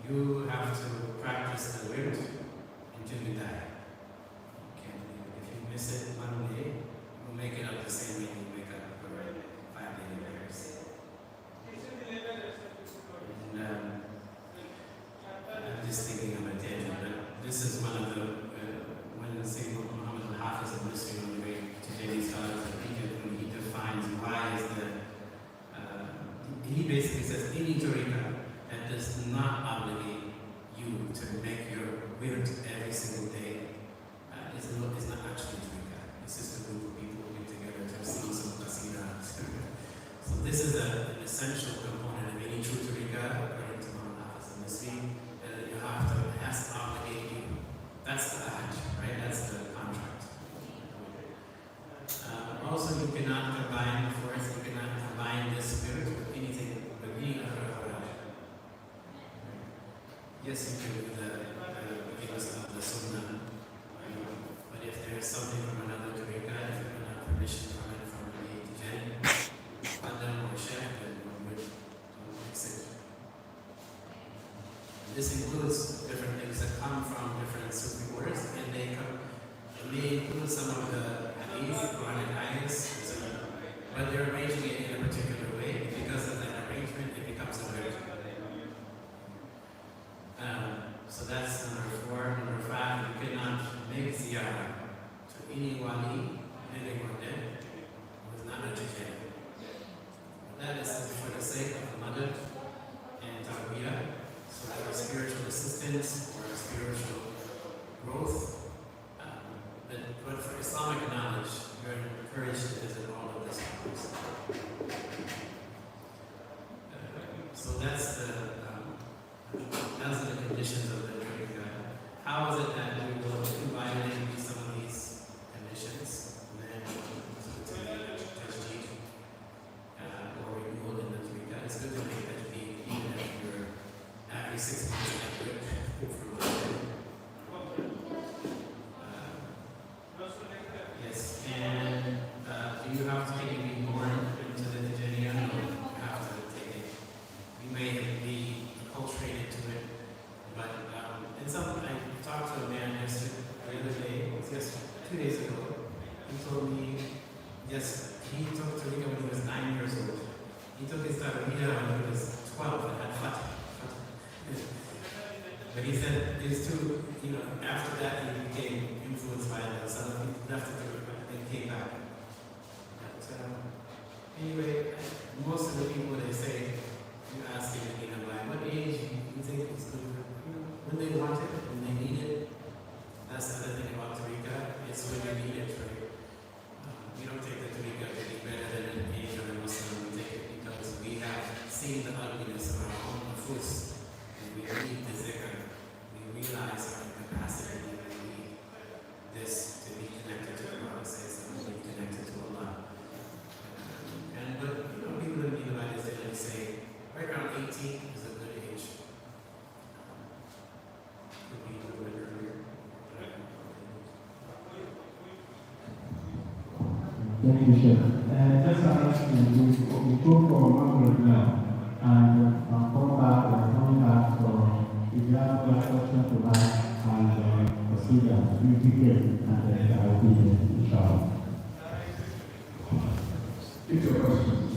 You have to practice the word until you die. If you miss it one day, you'll make it up the same way you make up for 5 daily prayers. And I'm just thinking of a tangent, but this is one of the, when Sayyid Muhammad al-Hafiz al-Misri, one of the great Tijani scholars of Egypt, when he defines why is the, he basically says any tariqah that does not obligate you to make your wird every single day is not actually tariqah. It's just a group of people who get together to sing some qasida. So this is an essential component of any true tariqah, according to Muhammad al-Hafiz al-Misri, that you have to, it has to obligate you. That's the ahd, right? That's the contract. Also, you cannot combine, of course, you cannot combine this spirit with anything, with any other ahd. Yes, you can do the sunnah, but if there is something from another tariqah, if you don't have permission from it, from the Tijani, or Sheikh, then we would mix it. This includes different things that come from different Sufi orders, and they may include some of the hadith, Quranic ayahs, but they're arranging it in a particular way. Because of that arrangement, it becomes a word. So that's number 4. Number 5, you cannot make ziyarah to any wali, living or dead, who is not a Tijani. That is for the sake of the madad and tarbiyah, so for spiritual assistance or spiritual growth. But for Islamic knowledge, you're encouraged to visit all of this place. So those are the conditions of the tariqah. How is it that we will invite in some of these conditions, and then to tajdeed or renewal in the tariqah? It's good to make tajdeed even if you're every 6 months yes, and do you have to take it be born into the Tijaniya, or you have to take it? You may be acculturated to it, but and something I talked to a man the other day, 2 days ago. He told me, yes, he took tariqah when he was 9 years old. He took his tariqah when he was 12 and had fatah. But he said these two, after that he became influenced by the Salaf. He left the tariqah and came back. But anyway, most of the people, they say, you ask him, by what age you think it's good? When they want it, when they need it. That's the other thing about tariqah. It's when you need it, right? We don't take the tariqah to be better than any other Muslim. We take it because we have seen the ugliness of our own nufus, and we need the zikr. We realize our capacity, and we need this to be connected to the Prophet, to be connected to Allah. But people in the United States, they say right around 18 is a good age. Could be a little bit earlier. Thank you, Sheikh. Just we go for one minute now, and come back and coming back for if you have a question to ask and procedure, you pick it, and then I will be there, inshallah. If your questions,